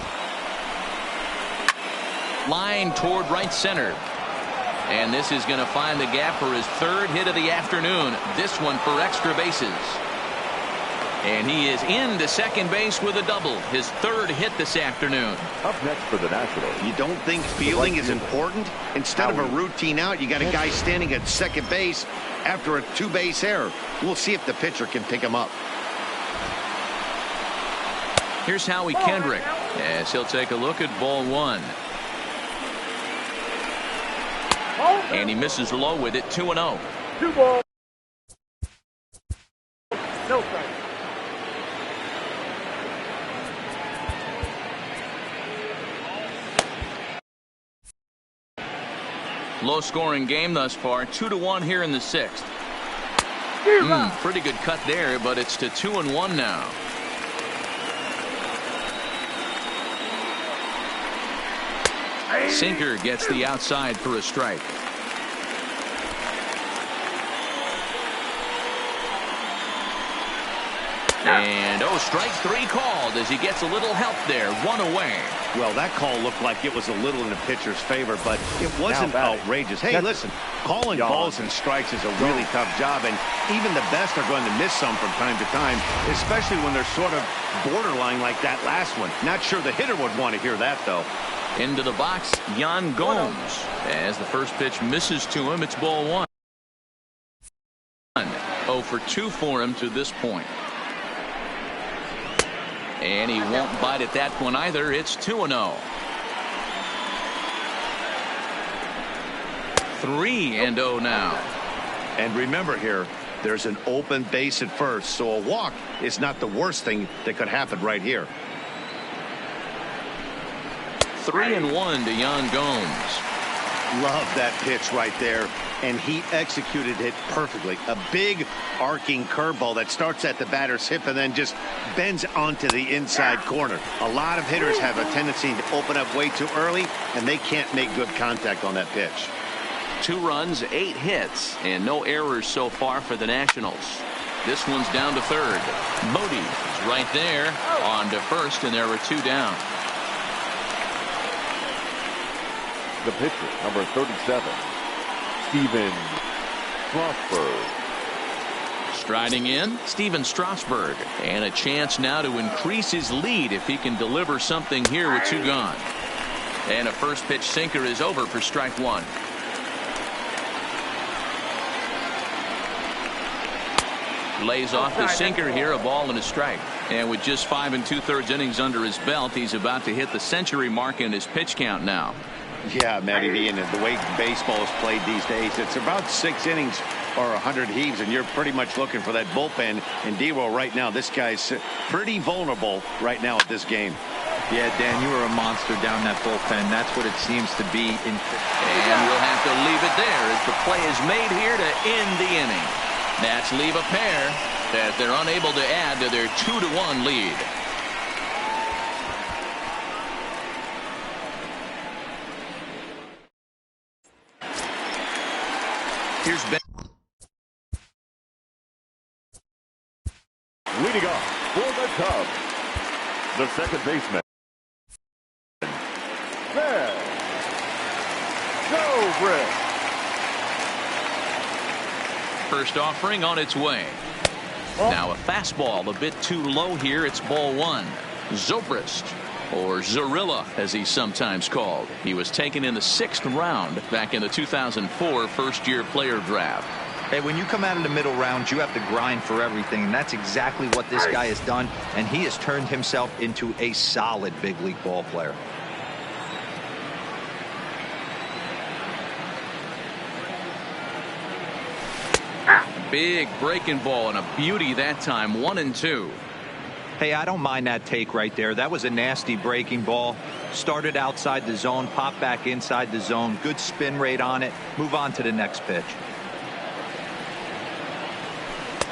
Line toward right center. And this is going to find the gap for his third hit of the afternoon. This one for extra bases. And he is into second base with a double. His third hit this afternoon. Up next for the Nationals. You don't think fielding is important? Instead of a routine out, you got a guy standing at second base after a two-base error. We'll see if the pitcher can pick him up. Here's Howie Kendrick as he'll take a look at ball one. And he misses low with it, 2-0. 2 balls. No strike. Low scoring game thus far, 2-1 here in the sixth. Pretty good cut there, but it's to 2-1 now. Sinker gets the outside for a strike. And strike three called as he gets a little help there. One away. Well, that call looked like it was a little in the pitcher's favor, but it wasn't outrageous. Hey, listen, calling balls and strikes is a really tough job, and even the best are going to miss some from time to time, especially when they're sort of borderline like that last one. Not sure the hitter would want to hear that, though. Into the box, Yan Gomes. As the first pitch misses to him, it's ball one. 0 for 2 for him to this point. And he won't bite at that one either. It's 2-0. 3-0 now. And remember here, there's an open base at first, so a walk is not the worst thing that could happen right here. 3-1 to Yan Gomes. Love that pitch right there, and he executed it perfectly. A big arcing curveball that starts at the batter's hip and then just bends onto the inside corner. A lot of hitters have a tendency to open up way too early, and they can't make good contact on that pitch. 2 runs, 8 hits, and no errors so far for the Nationals. This one's down to third. Modi is right there on to first, and there were 2 down. The pitcher, number 37, Stephen Strasburg. Striding in, Stephen Strasburg, and a chance now to increase his lead if he can deliver something here with 2 gone. And a first pitch sinker is over for strike 1. Lays off the sinker here, a ball and a strike. And with just 5 2/3 innings under his belt, he's about to hit the century mark in his pitch count now. Yeah, Matty V, and the way baseball is played these days, it's about 6 innings or 100 heaves, and you're pretty much looking for that bullpen. And D-Roll right now, this guy's pretty vulnerable right now at this game. Yeah, Dan, you were a monster down that bullpen. That's what it seems to be. And we'll have to leave it there as the play is made here to end the inning. That's leave a pair as they're unable to add to their 2-1 lead. Here's Ben. Leading off for the Cubs, the second baseman, Ben Zobrist. First offering on its way. Now a fastball a bit too low here. It's ball 1. Zobrist, or Zorilla as he's sometimes called. He was taken in the 6th round back in the 2004 first-year player draft. Hey, when you come out of the middle rounds, you have to grind for everything, and that's exactly what this guy has done, and he has turned himself into a solid big league ball player. Big breaking ball and a beauty that time. 1-2. Hey, I don't mind that take right there. That was a nasty breaking ball. Started outside the zone, pop back inside the zone. Good spin rate on it. Move on to the next pitch.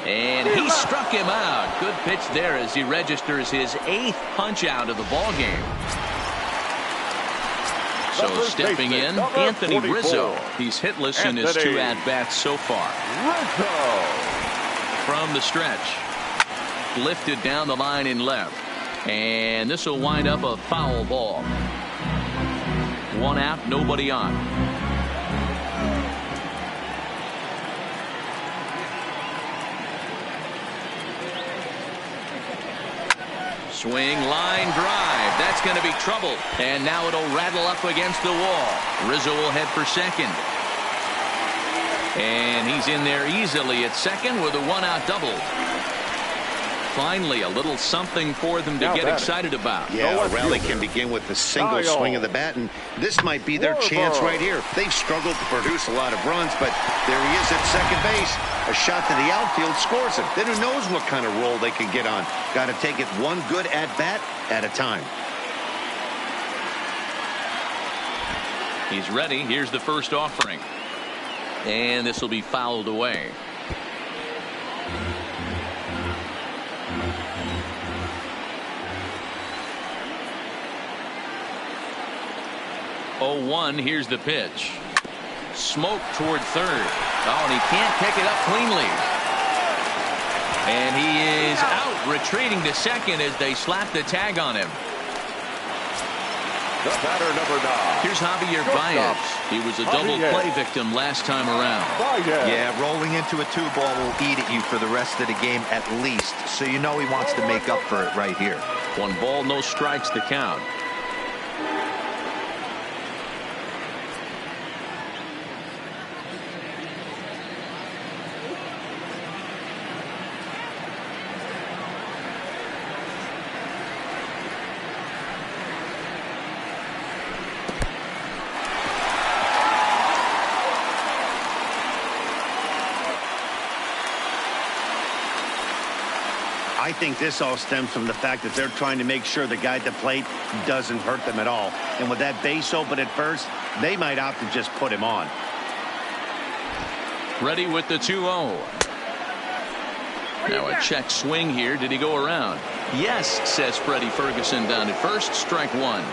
And he struck him out. Good pitch there as he registers his 8th punch out of the ball game. So stepping in, Anthony Rizzo. He's hitless in his 2 at-bats so far. From the stretch. Lifted down the line in left. And this will wind up a foul ball. 1 out, nobody on. Swing, line drive. That's going to be trouble. And now it'll rattle up against the wall. Rizzo will head for second. And he's in there easily at second with a 1-out double. Finally, a little something for them to get excited about. Yeah, a rally can begin with a single swing of the bat, and this might be their chance right here. They've struggled to produce a lot of runs, but there he is at second base. A shot to the outfield scores him. Then who knows what kind of roll they can get on. Got to take it one good at-bat at a time. He's ready. Here's the first offering. And this will be fouled away. Oh, 1. Here's the pitch. Smoke toward third. Oh, and he can't pick it up cleanly. And he is out, retreating to second as they slap the tag on him. The batter, number 9. Here's Javier Baez. He was a double play victim last time around. Yeah, rolling into a 2-ball will eat at you for the rest of the game at least. So you know he wants to make up for it right here. 1 ball, no strikes the count. I think this all stems from the fact that they're trying to make sure the guy at the plate doesn't hurt them at all. And with that base open at first, they might opt to just put him on. Ready with the 2-0. Now a check swing here. Did he go around? Yes, says Freddie Ferguson down at first. Strike 1.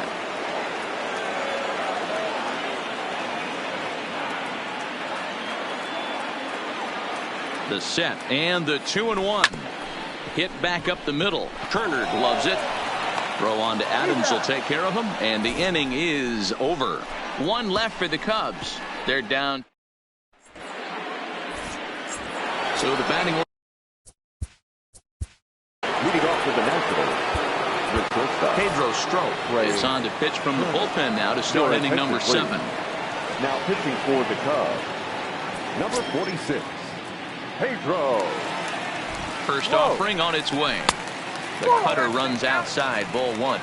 The set and the 2-1. Hit back up the middle. Turner gloves it. Throw on to Adams will take care of him. And the inning is over. 1 left for the Cubs. They're down. So the batting order. Leading off for the Nationals, the shortstop, Pedro Strop is on to pitch from the bullpen now to start inning number 7. Now pitching for the Cubs, number 46, Pedro. First offering on its way. The cutter runs outside, ball 1.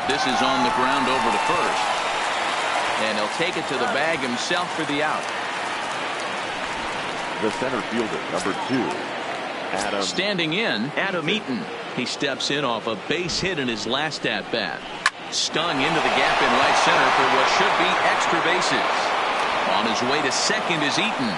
This is on the ground over to first. And he'll take it to the bag himself for the out. The center fielder, number 2, Adam. Standing in, Adam Eaton. He steps in off a base hit in his last at-bat. Stung into the gap in right center for what should be extra bases. On his way to second is Eaton.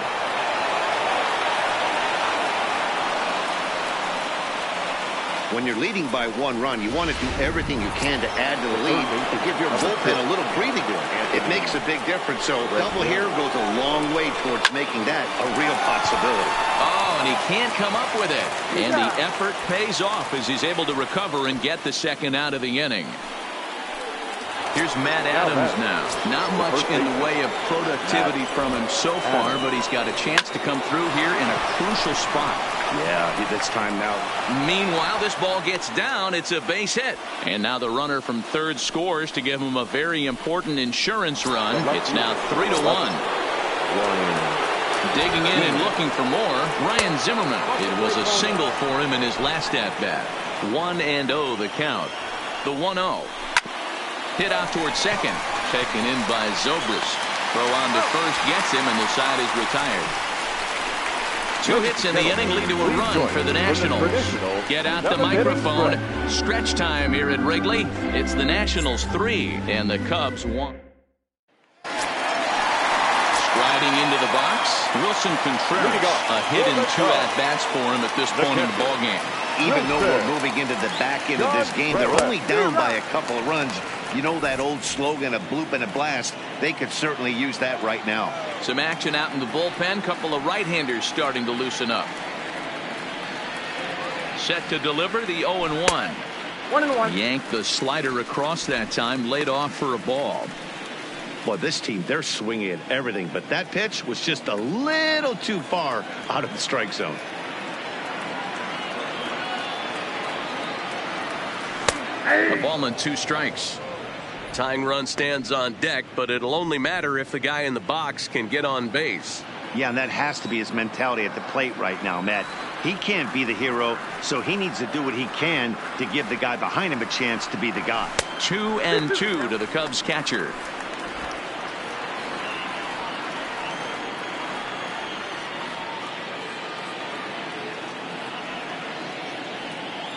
When you're leading by 1 run, you want to do everything you can to add to the lead and give your bullpen a little breathing room. It makes a big difference. So double here goes a long way towards making that a real possibility. Oh, and he can't come up with it. And the effort pays off as he's able to recover and get the second out of the inning. Here's Matt Adams now. Not much in the way of productivity from him so far, but he's got a chance to come through here in a crucial spot. Yeah, it's time now. Meanwhile, this ball gets down. It's a base hit. And now the runner from third scores to give him a very important insurance run. It's now 3-1. Digging in and looking for more, Ryan Zimmerman. It was a single for him in his last at-bat. 1-0 the count. The 1-0. Hit out toward second. Taken in by Zobrist. Throw on to first gets him, and the side is retired. 2 hits in the inning lead to a run for the Nationals. Get out the microphone. Stretch time here at Wrigley. It's the Nationals 3 and the Cubs 1. Striding into the box, Wilson Contreras. A hit and 2 at-bats for him at this point in the ballgame. Even though we're moving into the back end of this game, they're only down by a couple of runs. You know that old slogan, a bloop and a blast. They could certainly use that right now. Some action out in the bullpen. Couple of right-handers starting to loosen up. Set to deliver the 0-1. 1-1. Yanked the slider across that time, laid off for a ball. Boy, this team, they're swinging at everything, but that pitch was just a little too far out of the strike zone. A ball and 2 strikes. Tying run stands on deck, but it'll only matter if the guy in the box can get on base. Yeah, and that has to be his mentality at the plate right now, Matt. He can't be the hero, so he needs to do what he can to give the guy behind him a chance to be the guy. 2-2 to the Cubs catcher.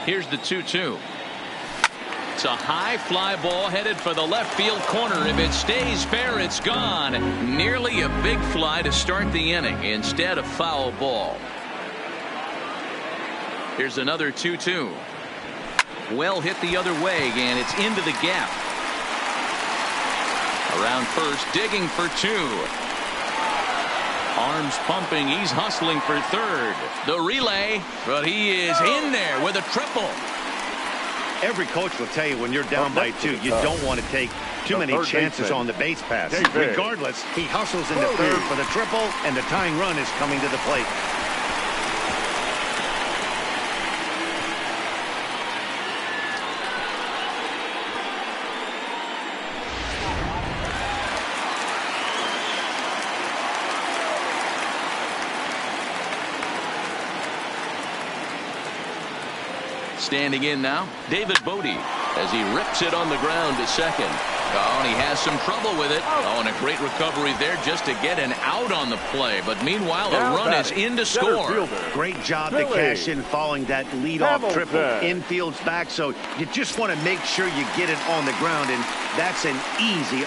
Here's the 2-2. It's a high fly ball headed for the left field corner. If it stays fair, it's gone. Nearly a big fly to start the inning. Instead, a foul ball. Here's another 2-2. Well hit the other way, and it's into the gap. Around first, digging for 2. Arms pumping. He's hustling for third. The relay, but he is in there with a triple. Every coach will tell you when you're down by 2, you don't want to take too many chances on the base pass. Regardless, he hustles into third for the triple, and the tying run is coming to the plate. Standing in now, David Bote, as he rips it on the ground to second. Oh, and he has some trouble with it. Oh, and a great recovery there just to get an out on the play. But meanwhile, a run is in to score. Great job to cash in following that leadoff triple. Infield's back, so you just want to make sure you get it on the ground, and that's an easy.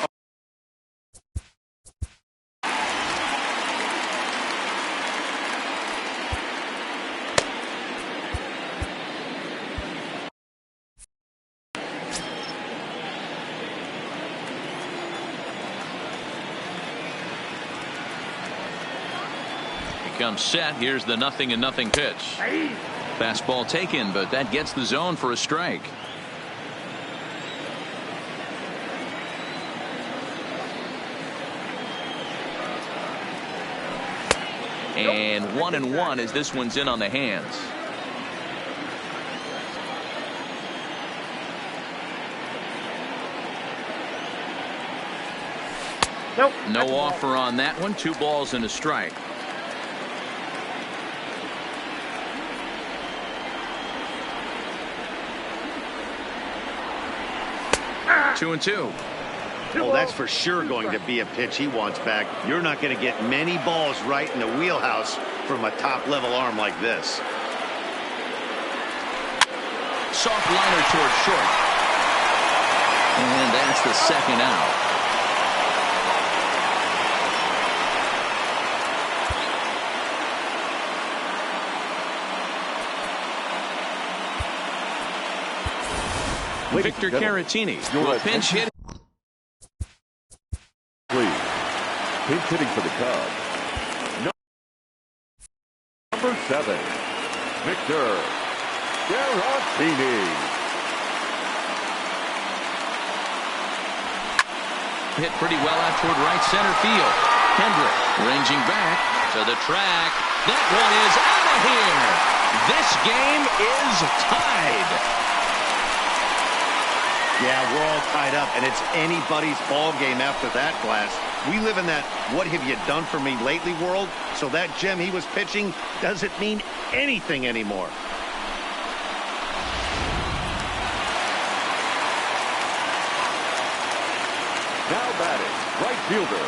Comes set. Here's the 0-0 pitch. Fastball taken, but that gets the zone for a strike. And 1-1 as this one's in on the hands. Nope. No offer on that one. 2 balls and a strike. Two and two. Oh, that's for sure going to be a pitch he wants back. You're not going to get many balls right in the wheelhouse from a top-level arm like this. Soft liner towards short. And that's the second out. Victor Caratini will pinch hit. Please. Pinch hitting for the Cubs. Number 7, Victor Caratini. Hit pretty well out toward right center field. Hendrick ranging back to the track. That one is out of here. This game is tied. Yeah, we're all tied up, and it's anybody's ball game after that blast. We live in that what have you done for me lately world, so that gem he was pitching doesn't mean anything anymore. Now batting, right fielder,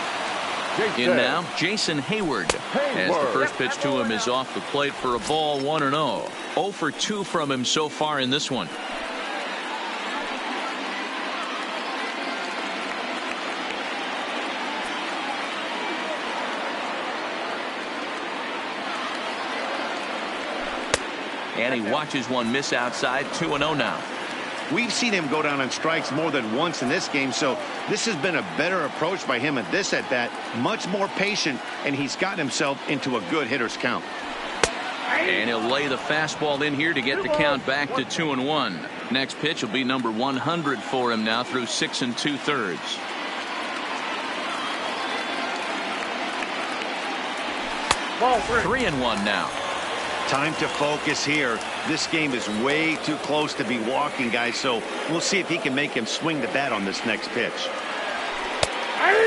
In now, Jason Hayward. As the first pitch to him is off the plate for a ball, 1-0. 0 for 2 from him so far in this one. And he watches one miss outside. 2-0 now. We've seen him go down on strikes more than once in this game, so this has been a better approach by him at this at-bat. Much more patient, and he's gotten himself into a good hitter's count. And he'll lay the fastball in here to get the count back to 2-1. Next pitch will be number 100 for him now through 6 2/3. Ball 3-1 now. Time to focus here. This game is way too close to be walking, guys, so we'll see if he can make him swing the bat on this next pitch.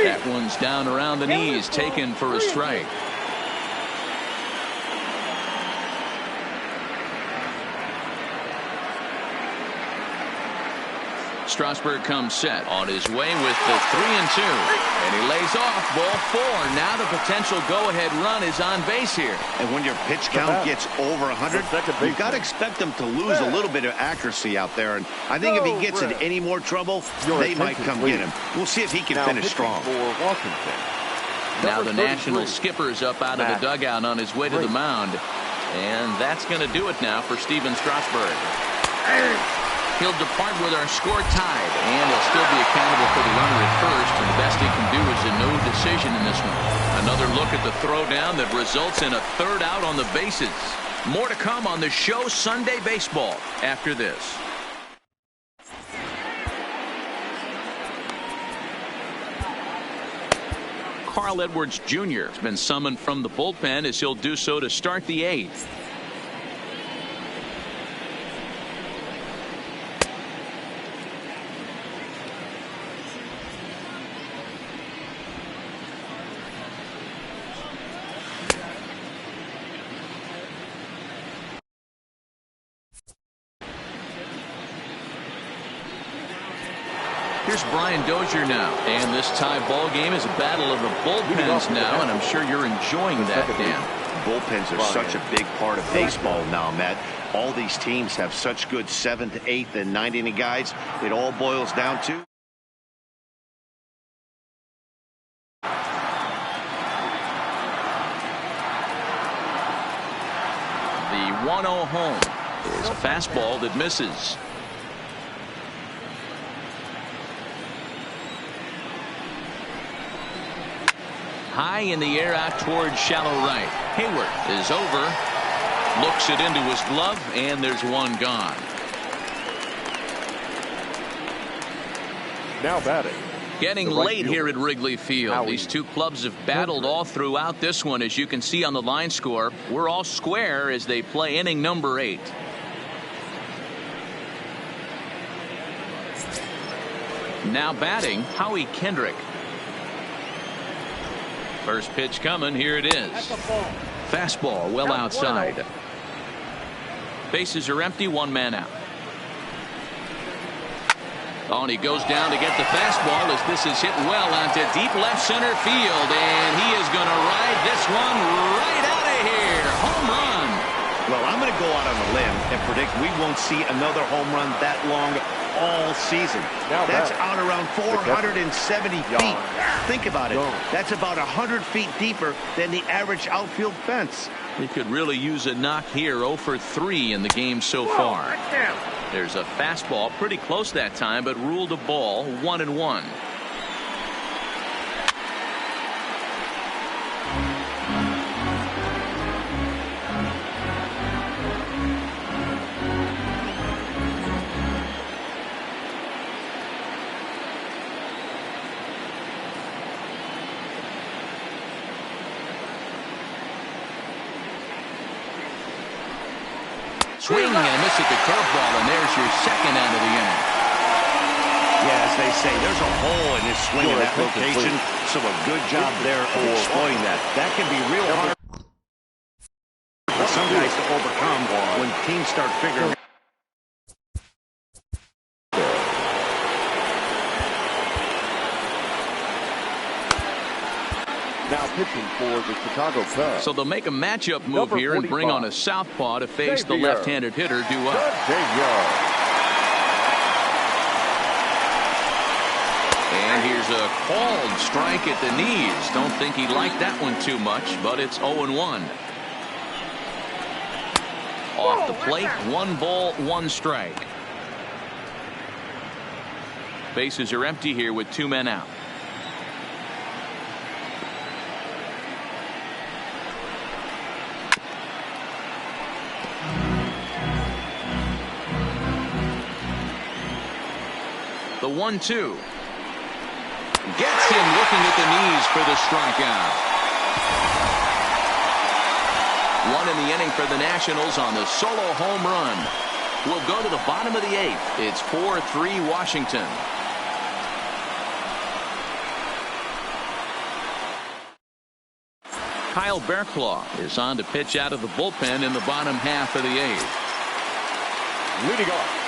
That one's down around the knees, taken for a strike. Strasburg comes set on his way with the 3-2. And he lays off ball 4. Now the potential go-ahead run is on base here. And when your pitch count gets over 100, you've got to expect them to lose a little bit of accuracy out there. And I think if he gets in any more trouble, they might come get him. We'll see if he can finish strong. Now the national skipper's up out of the dugout on his way to the mound. And that's going to do it now for Stephen Strasburg. He'll depart with our score tied, and he'll still be accountable for the runner at first, and the best he can do is a no decision in this one. Another look at the throwdown that results in a third out on the bases. More to come on the show Sunday Baseball after this. Carl Edwards Jr. has been summoned from the bullpen as he'll do so to start the 8th. Here's Brian Dozier now, and this tie ball game is a battle of the bullpens now, and I'm sure you're enjoying that, Dan. Bullpens are such a big part of baseball now, Matt. All these teams have such good 7th, 8th, and 9th inning guys. It all boils down to the 1-0 home is a fastball that misses. High in the air out towards shallow right. Hayward is over. Looks it into his glove, and there's one gone. Now batting. Getting late here at Wrigley Field. These two clubs have battled all throughout this one, as you can see on the line score. We're all square as they play inning number 8. Now batting, Howie Kendrick. First pitch coming. Here it is. Fastball well outside. Bases are empty. One man out. Oh, and he goes down to get the fastball as this is hit well onto deep left center field. And he is going to ride this one right out of here. Home run. Well, I'm going to go out on a limb and predict we won't see another home run that long all season. That's out around 470 feet. Think about it. That's about 100 feet deeper than the average outfield fence. He could really use a knock here. 0 for 3 in the game so far. There's a fastball pretty close that time, but ruled a ball. 1-1. Swing and a miss at the curveball, and there's your second out of the inning. Yeah, as they say, there's a hole in his swing in that location, so a good job there of exploiting that. That can be real hard for some guys to overcome when teams start figuring. Now pitching for the Chicago Cubs. So they'll make a matchup move Number here and bring 45. on a southpaw to face the Xavier. left-handed hitter Duval. And here's a called strike at the knees. Don't think he liked that one too much, but it's 0-1. Off the plate, 1 ball, 1 strike. Bases are empty here with 2 men out. The 1-2. Gets him looking at the knees for the strikeout. 1 in the inning for the Nationals on the solo home run. We'll go to the bottom of the 8th. It's 4-3 Washington. Kyle Barraclough is on to pitch out of the bullpen in the bottom half of the 8th. Leading off.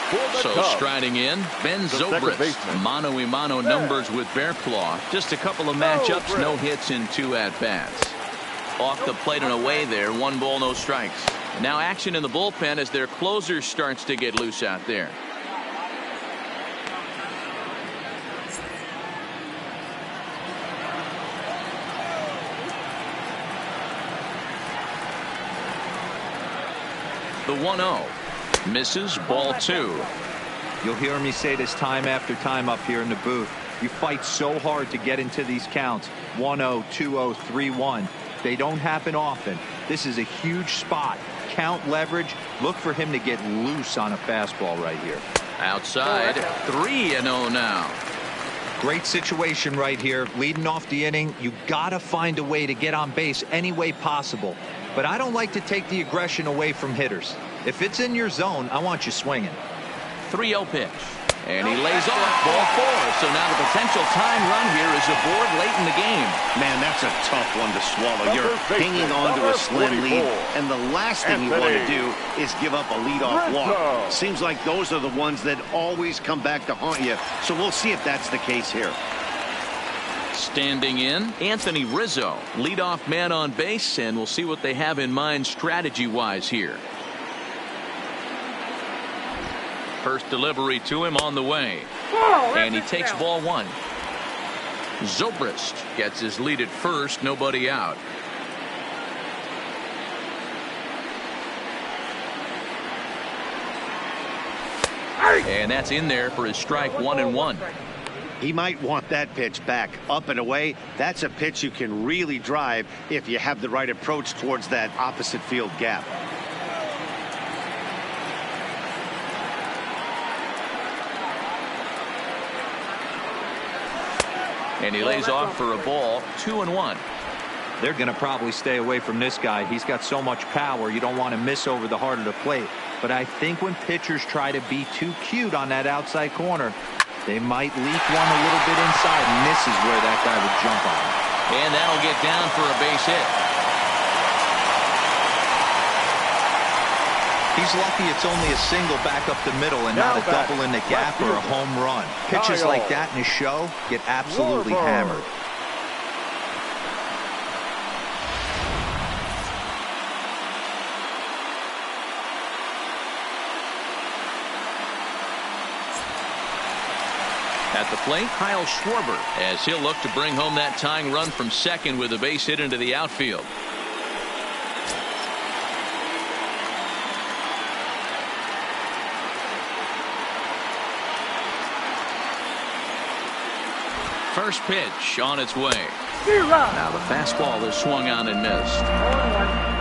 So striding in, Ben Zobrist. Mano-a-mano numbers with Barraclough. Just a couple of matchups, no hits in 2 at-bats. Off the plate and away there, 1 ball, no strikes. Now action in the bullpen as their closer starts to get loose out there. The 1-0. Misses, ball 2. You'll hear me say this time after time up here in the booth. You fight so hard to get into these counts. 1-0, 2-0, 3-1. They don't happen often. This is a huge spot. Count leverage. Look for him to get loose on a fastball right here. Outside, 3-0 now. Great situation right here. Leading off the inning, you gotta find a way to get on base any way possible. But I don't like to take the aggression away from hitters. If it's in your zone, I want you swinging. 3-0 pitch. And he lays off ball 4. So now the potential time run here is aboard late in the game. Man, that's a tough one to swallow. You're hanging on to a slim lead, and the last thing you want to do is give up a leadoff walk. Seems like those are the ones that always come back to haunt you. So we'll see if that's the case here. Standing in, Anthony Rizzo, leadoff man on base, and we'll see what they have in mind strategy-wise here. First delivery to him on the way. And he takes ball 1. Zobrist gets his lead at first, nobody out. And that's in there for his strike 1-1. He might want that pitch back. Up and away, that's a pitch you can really drive if you have the right approach towards that opposite field gap. And he lays off for a ball, 2-1. They're going to probably stay away from this guy. He's got so much power, you don't want to miss over the heart of the plate. But I think when pitchers try to be too cute on that outside corner, they might leak one a little bit inside, and this is where that guy would jump on. And that'll get down for a base hit. He's lucky it's only a single back up the middle and not a double in the gap or a home run. Pitches like that in a show get absolutely hammered. At the plate, Kyle Schwarber, as he'll look to bring home that tying run from second with a base hit into the outfield. First pitch on its way. Now the fastball is swung on and missed.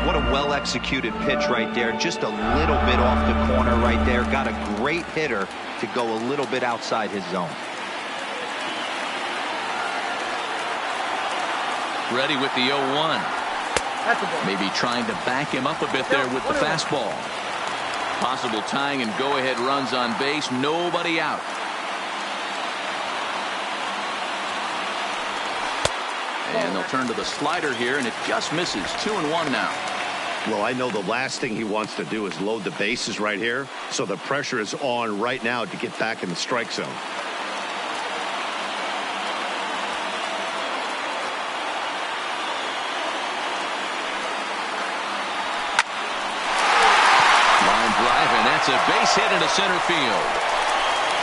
What a well-executed pitch right there. Just a little bit off the corner right there. Got a great hitter to go a little bit outside his zone. Ready with the 0-1. Maybe trying to back him up a bit there with the fastball. Possible tying and go-ahead runs on base. Nobody out. And they'll turn to the slider here, and it just misses. 2-1 now. Well, I know the last thing he wants to do is load the bases right here, so the pressure is on right now to get back in the strike zone. It's a base hit into center field.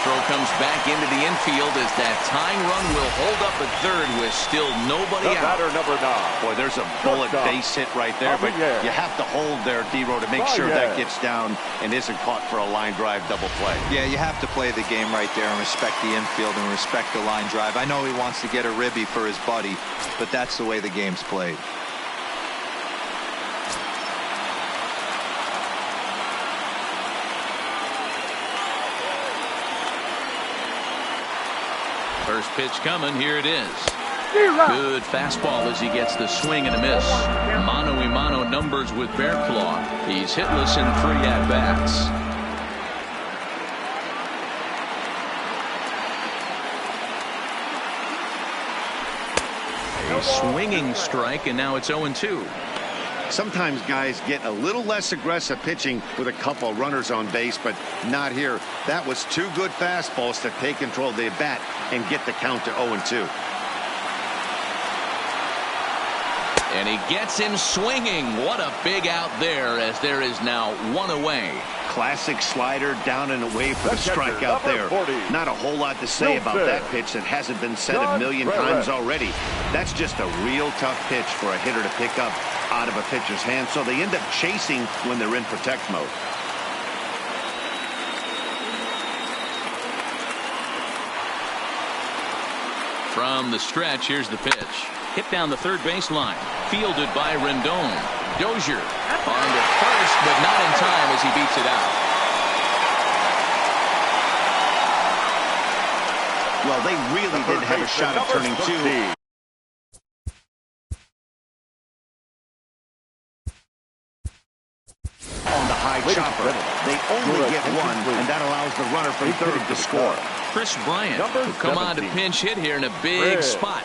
Throw comes back into the infield as that tying run will hold up at third with still nobody out. Number 9. Boy, there's a bullet base hit right there, but you have to hold there, D-Row, to make sure that gets down and isn't caught for a line drive double play. Yeah, you have to play the game right there and respect the infield and respect the line drive. I know he wants to get a ribby for his buddy, but that's the way the game's played. First pitch coming. Here it is. Good fastball as he gets the swing and a miss. Mano-a-mano numbers with Bearclaw. He's hitless in 3 at-bats. A swinging strike, and now it's 0-2. Sometimes guys get a little less aggressive pitching with a couple runners on base, but not here. That was 2 good fastballs to take control of the bat and get the count to 0-2. And he gets him swinging. What a big out there, as there is now 1 away. Classic slider down and away for the strikeout there. 40. Not a whole lot to say about that pitch that hasn't been said a million times already. That's just a real tough pitch for a hitter to pick up out of a pitcher's hand, so they end up chasing when they're in protect mode. From the stretch, here's the pitch. Hit down the third baseline. Fielded by Rendon. Dozier on to first, but not in time as he beats it out. Well, they really didn't have a shot at turning 2. On the high chopper. They only get 1, and that allows the runner from third to score. Chris Bryant will come on to pinch hit here in a big spot.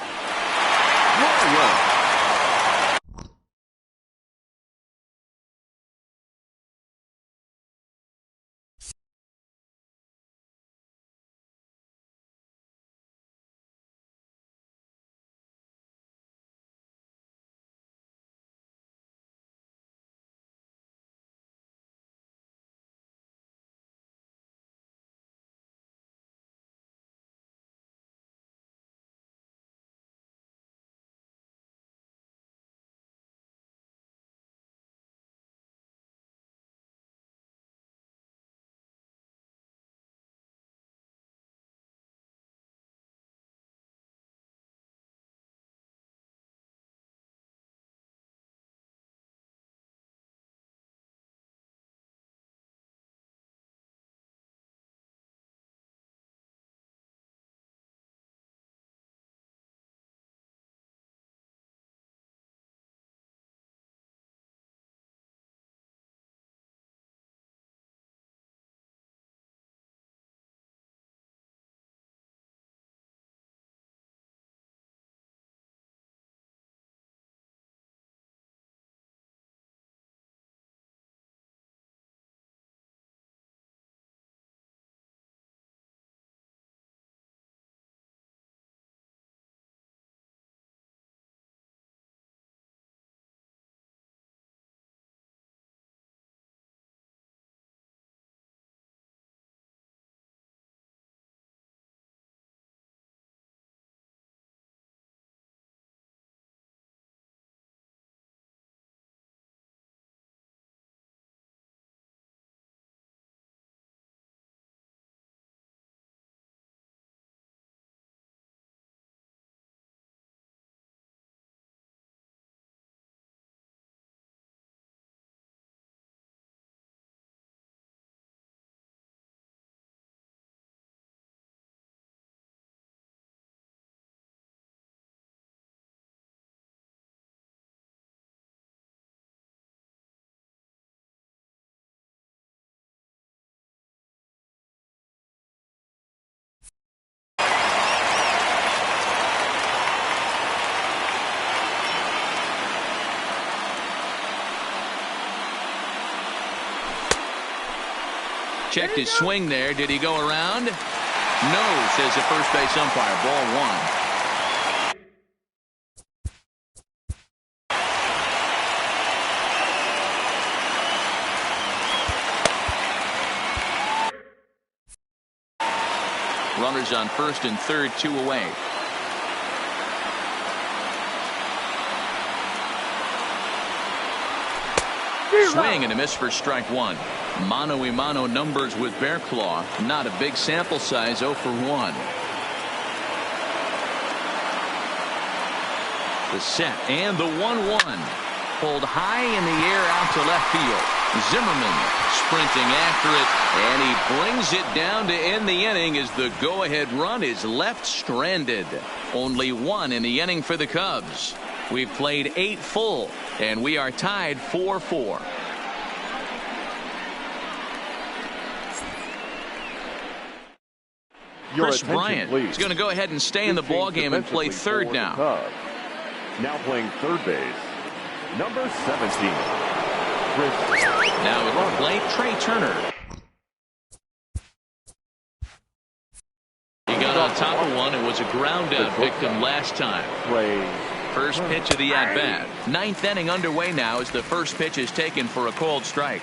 Checked his swing there. Did he go around? No, says the first base umpire. Ball 1. Runners on first and third, 2 away. Swing and a miss for strike 1. Mano-a-mano numbers with Bearclaw. Not a big sample size, 0 for 1. The set and the 1-1. Pulled high in the air out to left field. Zimmerman sprinting after it, and he brings it down to end the inning as the go-ahead run is left stranded. Only 1 in the inning for the Cubs. We've played 8 full, and we are tied 4-4. Chris Bryant is going to go ahead and stay in the ballgame and play third now. Now playing third base, number 17. Now at the plate, Trey Turner. He got on top of one and was a ground out victim last time. First pitch of the at-bat. 9th inning underway now as the first pitch is taken for a called strike.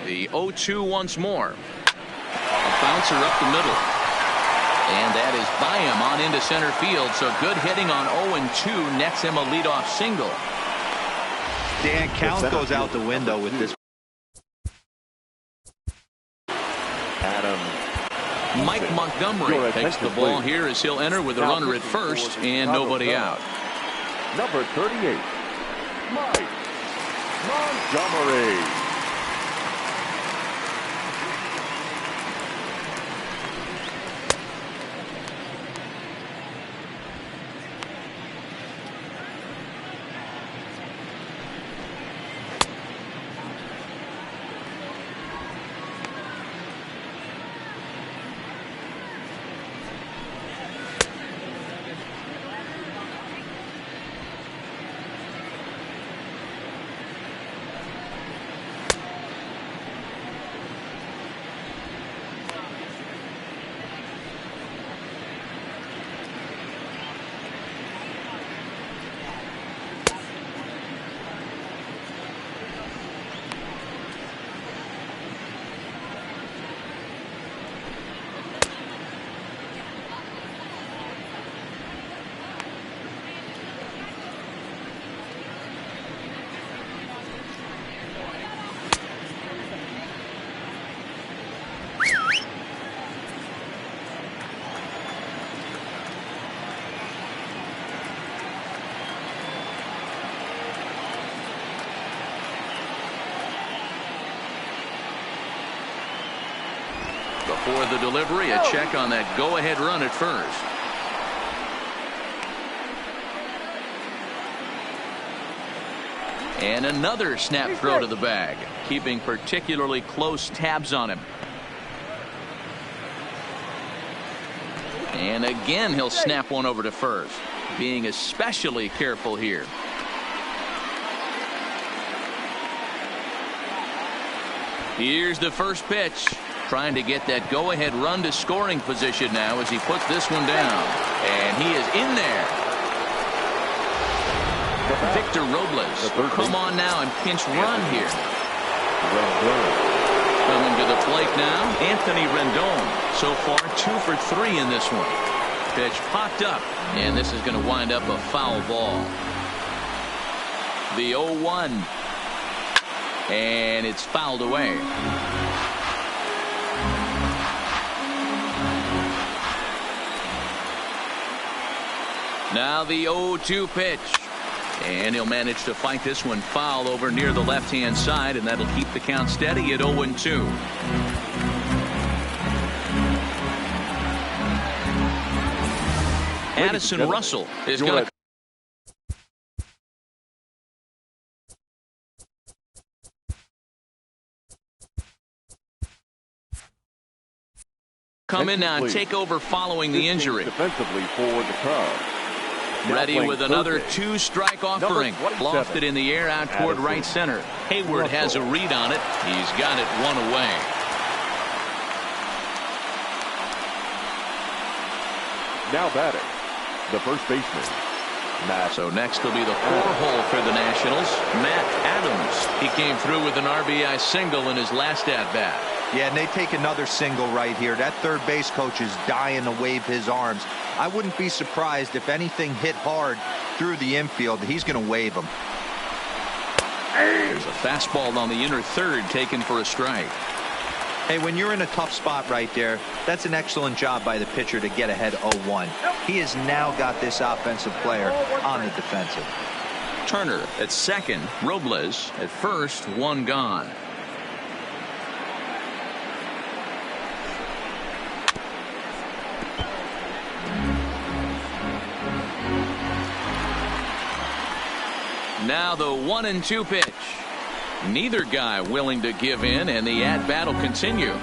The 0-2 once more. A bouncer up the middle. And that is by him on into center field. So good hitting on 0-2 nets him a leadoff single. Dan, count goes out the window with this. Mike Montgomery takes the ball here as he'll enter with a runner at first and nobody out. Number 38, Mike Montgomery. Before the delivery, a check on that go-ahead run at first. And another snap throw to the bag, keeping particularly close tabs on him. And again, he'll snap one over to first, being especially careful here. Here's the first pitch. Trying to get that go-ahead run to scoring position now as he puts this one down. And he is in there. Victor Robles will come on now and pinch run here. Coming to the plate now, Anthony Rendon. So far, 2 for 3 in this one. Pitch popped up, and this is going to wind up a foul ball. The 0-1, and it's fouled away. Now the 0-2 pitch. And he'll manage to fight this one foul over near the left-hand side, and that'll keep the count steady at 0-2. Addison Russell is going to come in now and take over following the injury. Defensively for the Cubs. Ready with another 2-strike offering. Lofted in the air out toward right center. Hayward has a read on it. He's got it 1 away. Now batting, the first baseman, Matt. So next will be the 4-hole for the Nationals, Matt Adams. He came through with an RBI single in his last at-bat. Yeah, and they take another single right here. That third base coach is dying to wave his arms. I wouldn't be surprised if anything hit hard through the infield. He's going to wave them. There's a fastball on the inner third taken for a strike. Hey, when you're in a tough spot right there, that's an excellent job by the pitcher to get ahead 0-1. He has now got this offensive player on the defensive. Turner at second, Robles at first, 1 gone. Now the 1-2 pitch. Neither guy willing to give in, and the at-bat will continue.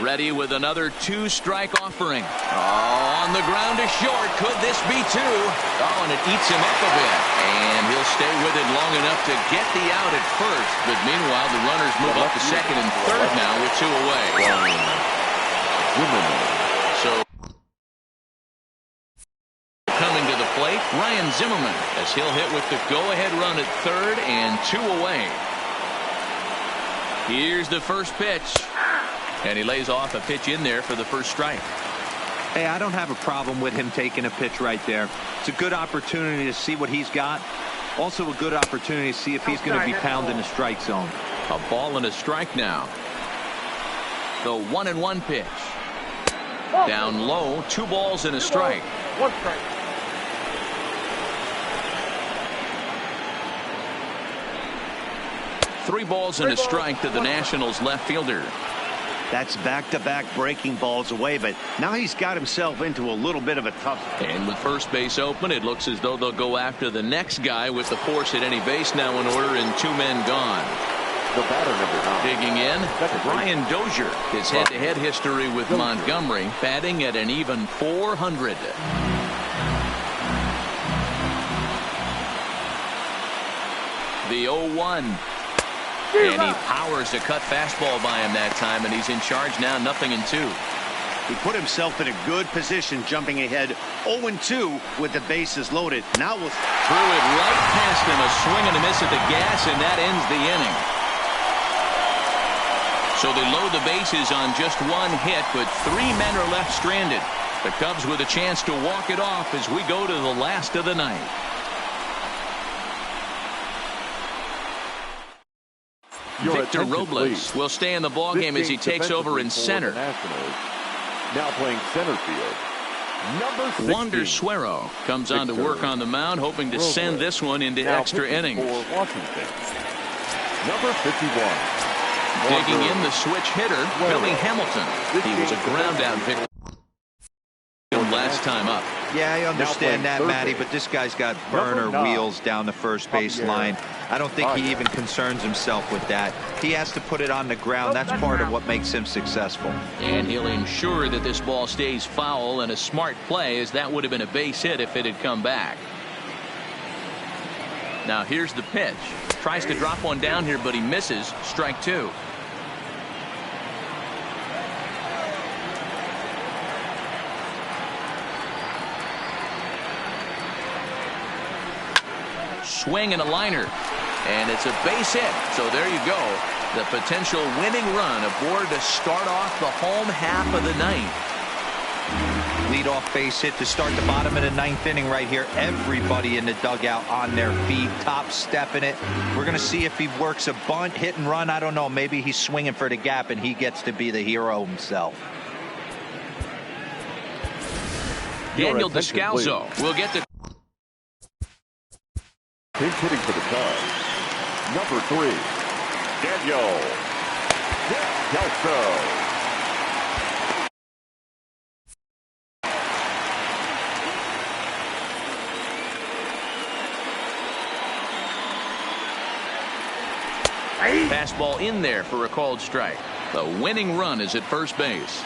Ready with another 2-strike offering. Oh, on the ground to short. Could this be 2? Oh, and it eats him up a bit. And he'll stay with it long enough to get the out at first. But meanwhile, the runners move up to second and third now with 2 away. So coming to the plate, Ryan Zimmerman, as he'll hit with the go-ahead run at third and 2 away. Here's the first pitch. And he lays off a pitch in there for the first strike. Hey, I don't have a problem with him taking a pitch right there. It's a good opportunity to see what he's got. Also a good opportunity to see if he's going to be pounding the strike zone. A ball and a strike now. The 1-1 pitch. Down low, 2 balls and a strike. 1 strike. Three balls and a strike to the Nationals left fielder. That's back-to-back breaking balls away, but now he's got himself into a little bit of a tough. And with first base open, it looks as though they'll go after the next guy with the force at any base now in order and 2 men gone. The batter number 9. Digging in, Brian Dozier. His head-to-head history with Montgomery, batting at an even .400. The 0-1. And he powers a cut fastball by him that time, and he's in charge now, 0-2. He put himself in a good position, jumping ahead 0-2 with the bases loaded. Now we'll threw it right past him, a swing and a miss at the gas, and that ends the inning. So they load the bases on just 1 hit, but 3 men are left stranded. The Cubs with a chance to walk it off as we go to the last of the night. Victor Robles will stay in the ballgame as he takes over in center. Now playing center field. Number 16. Wander Suero comes on to work on the mound, hoping to send this one into extra innings. For Washington. Number 51. Digging in the switch hitter, Billy Hamilton. He was a ground out victor last time up. Yeah, I understand that, Matty, but this guy's got burner wheels down the first base line. I don't think he even concerns himself with that. He has to put it on the ground. That's part of what makes him successful. And he'll ensure that this ball stays foul, and a smart play, as that would have been a base hit if it had come back. Now here's the pitch. Tries to drop one down here, but he misses. Strike 2. swing and a liner. And it's a base hit. So there you go. The potential winning run aboard to start off the home half of the ninth. Leadoff base hit to start the bottom of the ninth inning right here. Everybody in the dugout on their feet, top stepping it. We're going to see if he works a bunt, hit and run. I don't know. Maybe he's swinging for the gap and he gets to be the hero himself. Daniel Descalso will get the Pinch hitting for the Cubs. Number 3, Daniel Descalso. Fastball in there for a called strike. The winning run is at first base.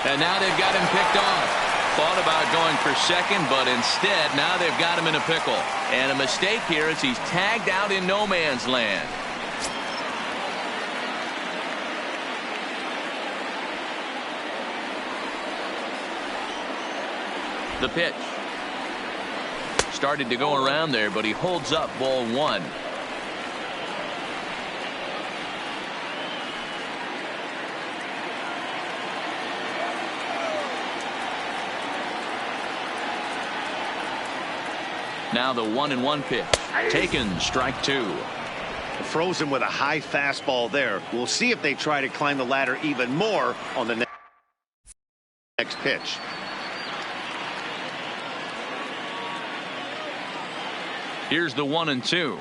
And now they've got him picked off. Thought about going for second, but instead now they've got him in a pickle. And a mistake here as he's tagged out in no man's land. The pitch. Started to go around there, but he holds up ball 1. Now the 1-1 pitch. Taken, strike 2. Frozen with a high fastball there. We'll see if they try to climb the ladder even more on the next pitch. Here's the 1-2.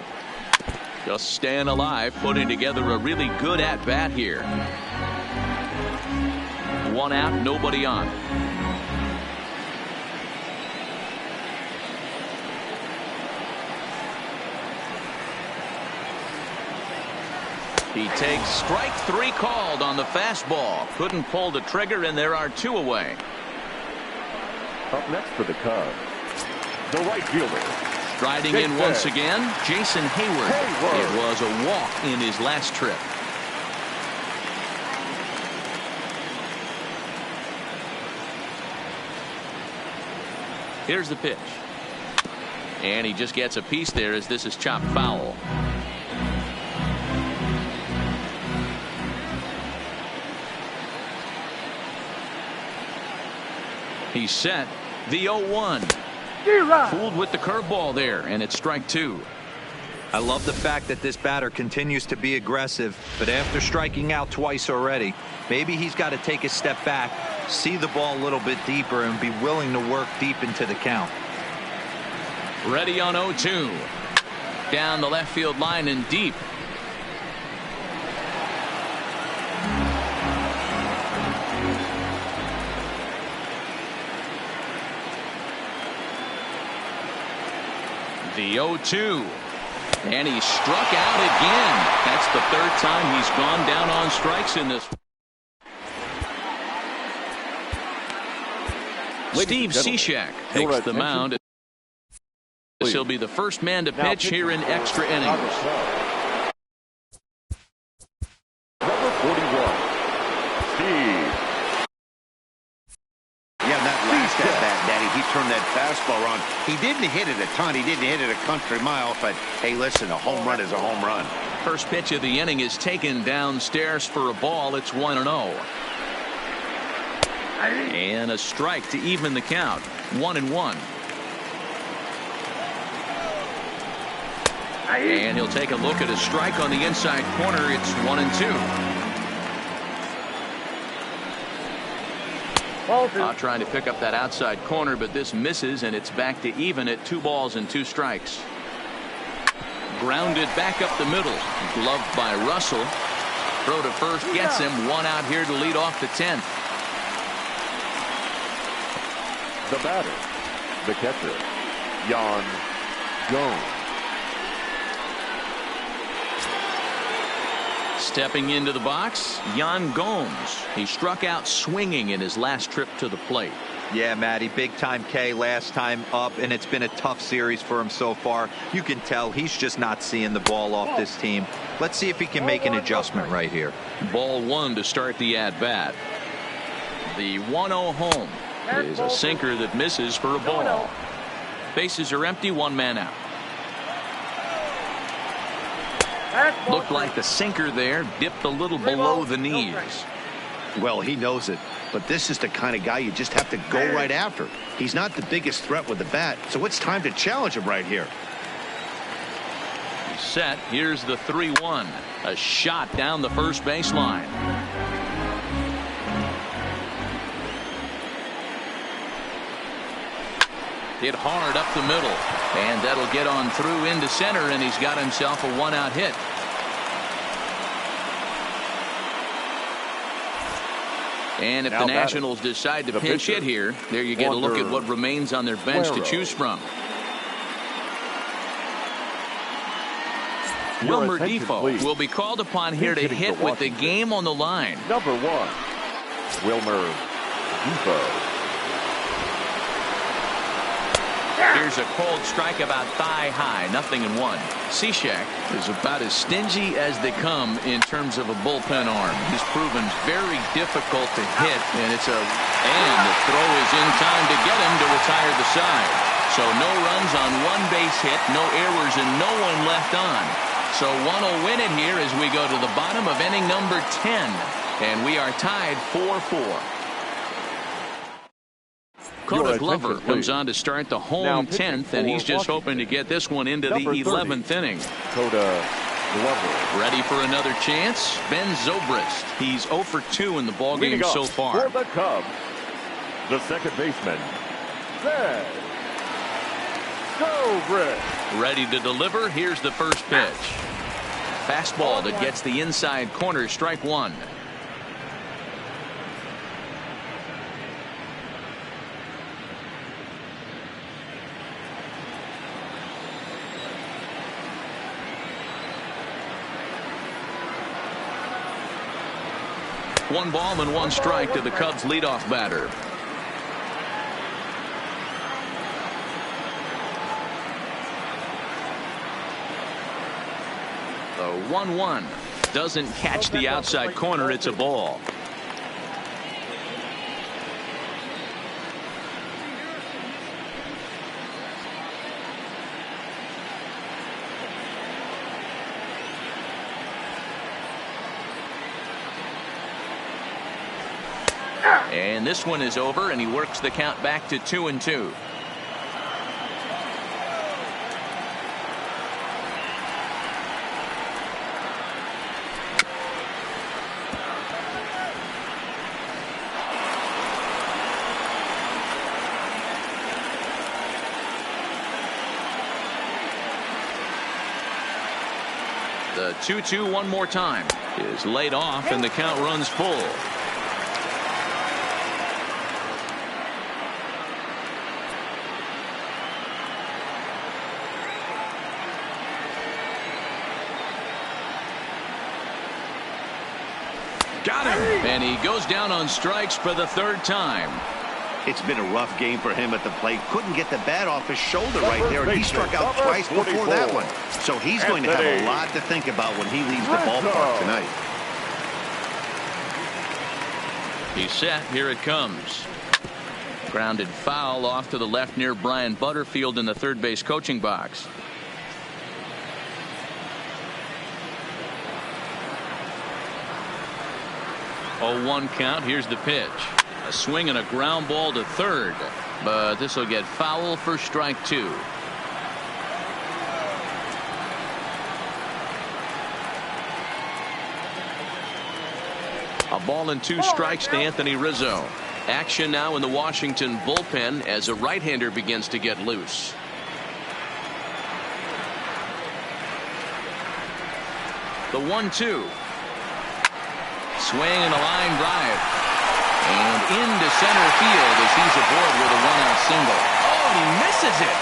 Just staying alive, putting together a really good at-bat here. 1 out, nobody on. He takes strike 3 called on the fastball. Couldn't pull the trigger, and there are 2 away. Up next for the Cubs, the right fielder. Striding in once again, Jason Hayward. It was a walk in his last trip. Here's the pitch. And he just gets a piece there as this is chopped foul. He's set. The 0-1. Fooled with the curveball there, and it's strike 2. I love the fact that this batter continues to be aggressive, but after striking out twice already, maybe he's got to take a step back, see the ball a little bit deeper, and be willing to work deep into the count. Ready on 0-2. Down the left field line and deep. The 0-2. And he struck out again. That's the 3rd time he's gone down on strikes in this. Steve Cishek takes the mound. He'll be the first man to pitch here in extra innings. Number 41, Steve. Yeah, that last at bat, Daddy, he turned that fastball around. He didn't hit it a ton. He didn't hit it a country mile. But, hey, listen, a home run is a home run. First pitch of the inning is taken downstairs for a ball. It's 1-0. And a strike to even the count. 1-1. And he'll take a look at a strike on the inside corner. It's 1-2. Trying to pick up that outside corner, but this misses, and it's back to even at 2 balls and 2 strikes. Grounded back up the middle. Gloved by Russell. Throw to first gets him. 1 out here to lead off the 10th. The batter, the catcher, Yan Gomes. Stepping into the box, Yan Gomes. He struck out swinging in his last trip to the plate. Yeah, Matty, big time K last time up, and it's been a tough series for him so far. You can tell he's just not seeing the ball off this team. Let's see if he can make an adjustment right here. Ball 1 to start the at-bat. The 1-0 home. is a sinker that misses for a ball. Bases are empty, one man out. Looked like the sinker there dipped a little below the knees. Well, he knows it, but this is the kind of guy you just have to go right after. He's not the biggest threat with the bat, so it's time to challenge him right here. He's set. Here's the 3-1. A shot down the first baseline. Hit hard up the middle, and that'll get on through into center, and he's got himself a one-out hit. And if the Nationals decide to pinch hit here, there you get a look at what remains on their bench to choose from. Wilmer Difo will be called upon here to hit with the game on the line. Number 1, Wilmer Difo. Here's a cold strike about thigh high, 0-1. Cishek is about as stingy as they come in terms of a bullpen arm. He's proven very difficult to hit, and the throw is in time to get him to retire the side. So no runs on one base hit, no errors, and no one left on. So one will win it here as we go to the bottom of inning number 10, and we are tied 4-4. Koda Glover comes on to start the home 10th, and he's just hoping to get this one into the 11th inning. Koda Glover. Ready for another chance? Ben Zobrist. He's 0 for 2 in the ballgame so far. For the Cubs, the second baseman, Ben Zobrist. Ready to deliver. Here's the first pitch. Fastball that gets the inside corner, strike one. One ball and one strike to the Cubs leadoff batter. The 1-1 doesn't catch the outside corner. It's a ball. And this one is over, and he works the count back to 2-2. The 2-2 one more time is laid off, and the count runs full. Got him. And he goes down on strikes for the third time. It's been a rough game for him at the plate. Couldn't get the bat off his shoulder right there, and he struck out twice before that one. So he's going to have a lot to think about when he leaves the ballpark tonight. He's set. Here it comes. Grounded foul off to the left near Brian Butterfield in the third base coaching box. Oh, 1 count. Here's the pitch. A swing and a ground ball to third, but this will get foul for strike 2. A ball and 2 strikes to Anthony Rizzo. Action now in the Washington bullpen as a right-hander begins to get loose. The 1-2. Swing and a line drive. And into center field as he's aboard with a one-out single. Oh, he misses it.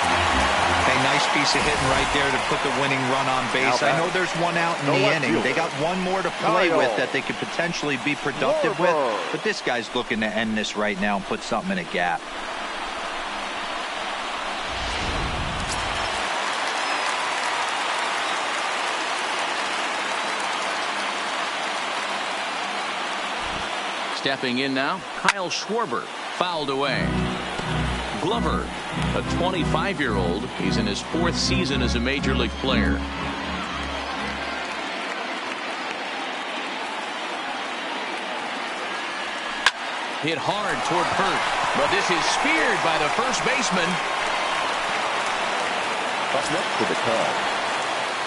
A nice piece of hitting right there to put the winning run on base. I know there's one out in the inning. They got one more to play with that they could potentially be productive with. But this guy's looking to end this right now and put something in a gap. Stepping in now, Kyle Schwarber. fouled away. Glover, a 25-year-old. He's in his 4th season as a major league player. Hit hard toward first, but this is speared by the first baseman. Up next to the Cubs.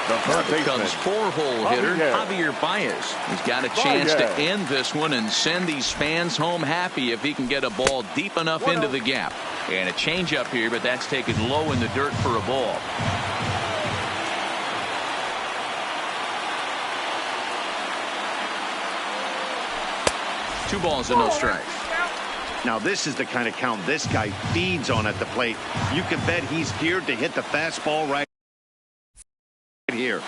The first baseman, Cubs 4-hole hitter Javier Baez. He's got a chance to end this one and send these fans home happy if he can get a ball deep enough into the gap. And a changeup here, but that's taken low in the dirt for a ball. Two balls and no strikes. Now this is the kind of count this guy feeds on at the plate. You can bet he's geared to hit the fastball right here.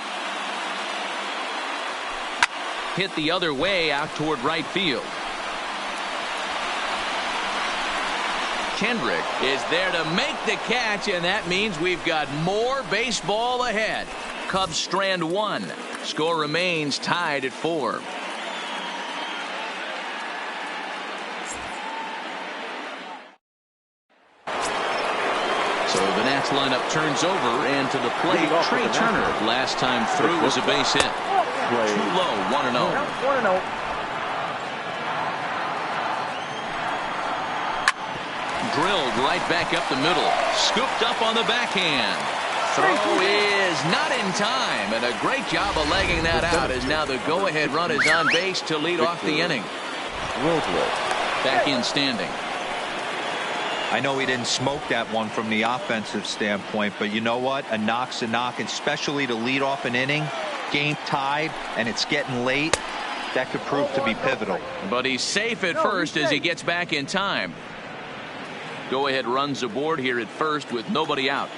Hit the other way out toward right field. Kendrick is there to make the catch, and that means we've got more baseball ahead. Cubs strand 1. Score remains tied at 4. So the Nats lineup turns over, and to the plate, Trey Turner. Last time through was a base hit. Too low, 1-0. Drilled right back up the middle. Scooped up on the backhand. Throw is not in time, and a great job of legging that out as now the go-ahead run is on base to lead off the inning. Back in standing. I know he didn't smoke that one from the offensive standpoint, but you know what? A knock's a knock, especially to lead off an inning. Game tied, and it's getting late. That could prove to be pivotal. But he's safe at first as he gets back in time. Go-ahead runs aboard here at first with nobody out.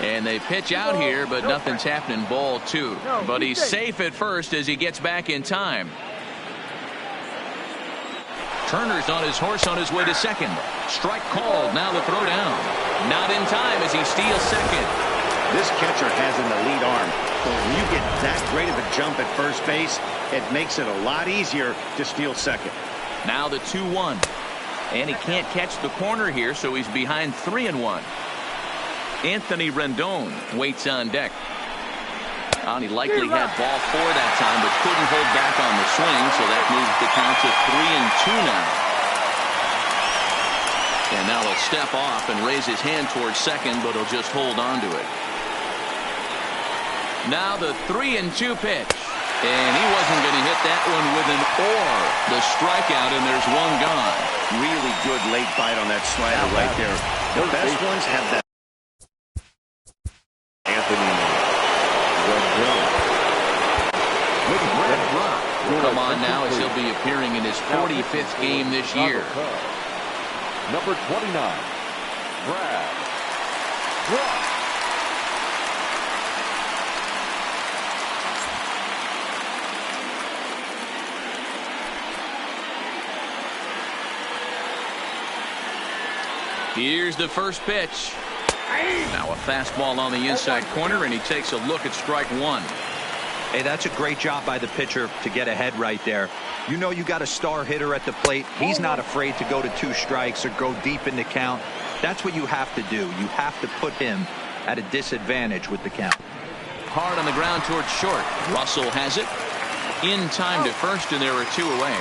And they pitch out here, but nothing's happening. Ball 2. But he's safe at first as he gets back in time. Turner's on his horse on his way to second. Strike called. Now the throw down. Not in time as he steals second. This catcher has an elite arm. But when you get that great of a jump at first base, it makes it a lot easier to steal second. Now the 2-1. And he can't catch the corner here, so he's behind 3-1. Anthony Rendon waits on deck. And he likely had ball 4 that time, but couldn't hold back on the swing, so that moves the count to 3-2 now. And now he'll step off and raise his hand towards second, but he'll just hold on to it. Now the 3-2 pitch. And he wasn't going to hit that one with an or. The strikeout, and there's one gone. Really good late bite on that slider right there. The best ones have that. Anthony will come on now as he'll be appearing in his 45th game this year. Number 29, Brad Brach. Here's the first pitch. Now a fastball on the inside corner, and he takes a look at strike 1. Hey, that's a great job by the pitcher to get ahead right there. You know you got a star hitter at the plate. He's not afraid to go to 2 strikes or go deep in the count. That's what you have to do. You have to put him at a disadvantage with the count. Hard on the ground towards short. Russell has it. In time to first, and there are 2 away.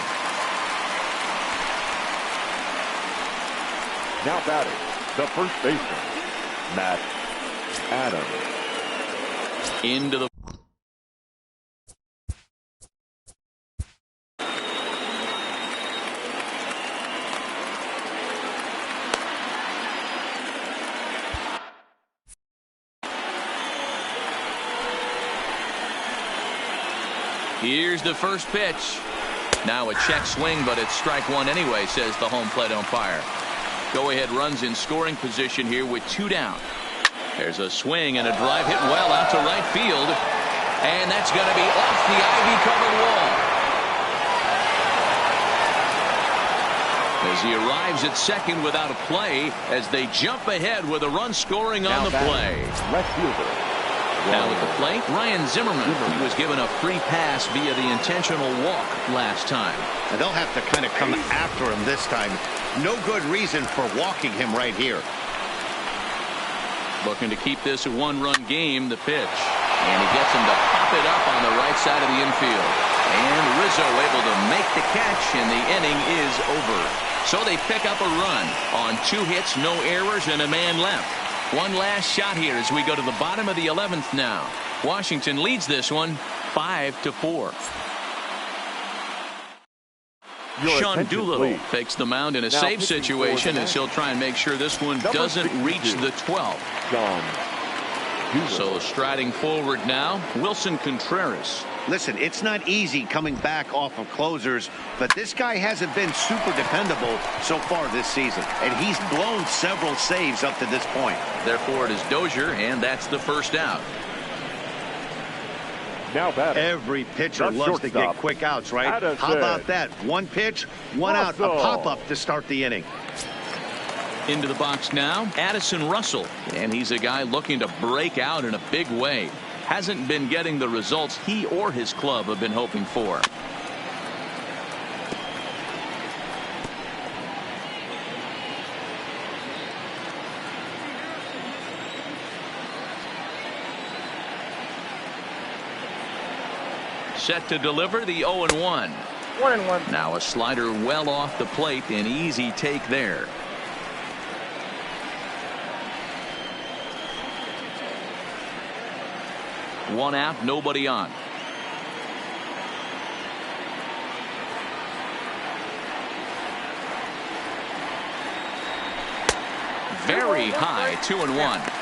Now batting, the first baseman, Matt Adams. Into the Here's the first pitch. Now a check swing, but it's strike 1 anyway, says the home plate umpire. Go-ahead runs in scoring position here with 2 down. There's a swing and a drive hit well out to right field. And that's going to be off the ivy-covered wall. As he arrives at second without a play, as they jump ahead with a run scoring on the play. Left fielder, Now at the plate, Ryan Zimmerman. He was given a free pass via the intentional walk last time. And they'll have to kind of come after him this time. No good reason for walking him right here. Looking to keep this a one-run game. The pitch. And he gets him to pop it up on the right side of the infield. And Rizzo able to make the catch, and the inning is over. So they pick up a run on 2 hits, no errors, and a man left. One last shot here as we go to the bottom of the 11th now. Washington leads this one 5-4. Sean Doolittle takes the mound in a save situation as he'll try and make sure this one doesn't reach the 12th. So striding forward now, Wilson Contreras. Listen, it's not easy coming back off of closers, but this guy hasn't been super dependable so far this season, and he's blown several saves up to this point. Therefore, it is Dozier, and that's the first out. Now batting. Every pitcher loves to get quick outs, right? Addison. How about that? One pitch, one out, a pop-up to start the inning. Into the box now, Addison Russell, and he's a guy looking to break out in a big way. Hasn't been getting the results he or his club have been hoping for. Set to deliver the 0-1. 1-1. Now a slider well off the plate, an easy take there. One out, nobody on. Very high, 2-1.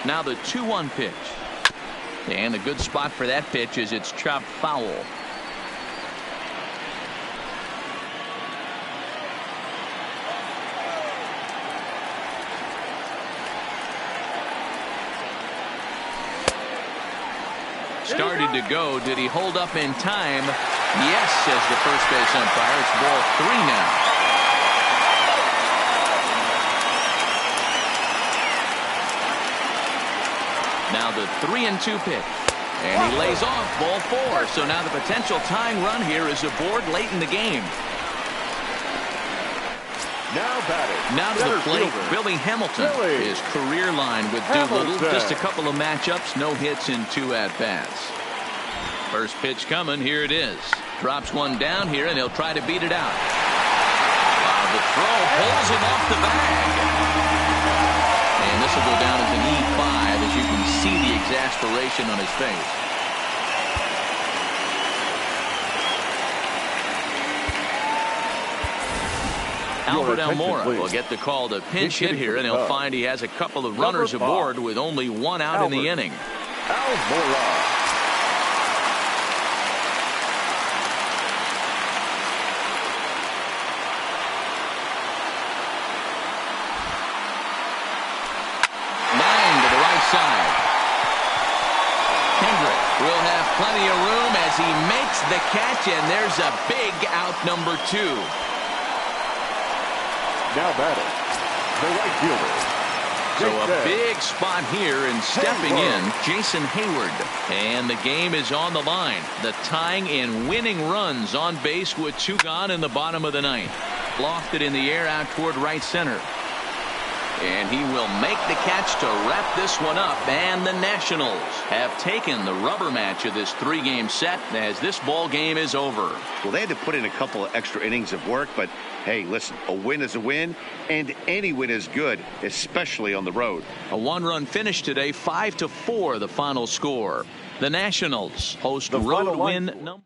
Now the 2-1 pitch. And a good spot for that pitch is it's chopped foul. Started to go. Did he hold up in time? Yes, says the first base umpire. It's ball 3 now. Now the 3-2 pitch. And he lays off ball 4. So now the potential tying run here is aboard late in the game. Now batting. Now to the plate, Billy Hamilton. His career line with Doolittle. Just a couple of matchups, no hits in 2 at-bats. First pitch coming, here it is. Drops one down here, and he'll try to beat it out. The throw pulls him off the bag. And this will go down as an E5, as you can see the exasperation on his face. Albert Almora will get the call to pinch hit here, and he'll find he has a couple of runners aboard with only 1 out in the inning. Almora. Side. Kendrick will have plenty of room as he makes the catch, and there's a big out, number 2. Now batting, the right fielder. So a big spot here, and stepping in, Jason Hayward. And the game is on the line. The tying and winning runs on base with 2 gone in the bottom of the 9th. Lofted in the air out toward right center. And he will make the catch to wrap this one up. And the Nationals have taken the rubber match of this 3-game set as this ball game is over. Well, they had to put in a couple of extra innings of work, but hey, listen, a win is a win, and any win is good, especially on the road. A 1-run finish today, 5-4 the final score. The Nationals host road win number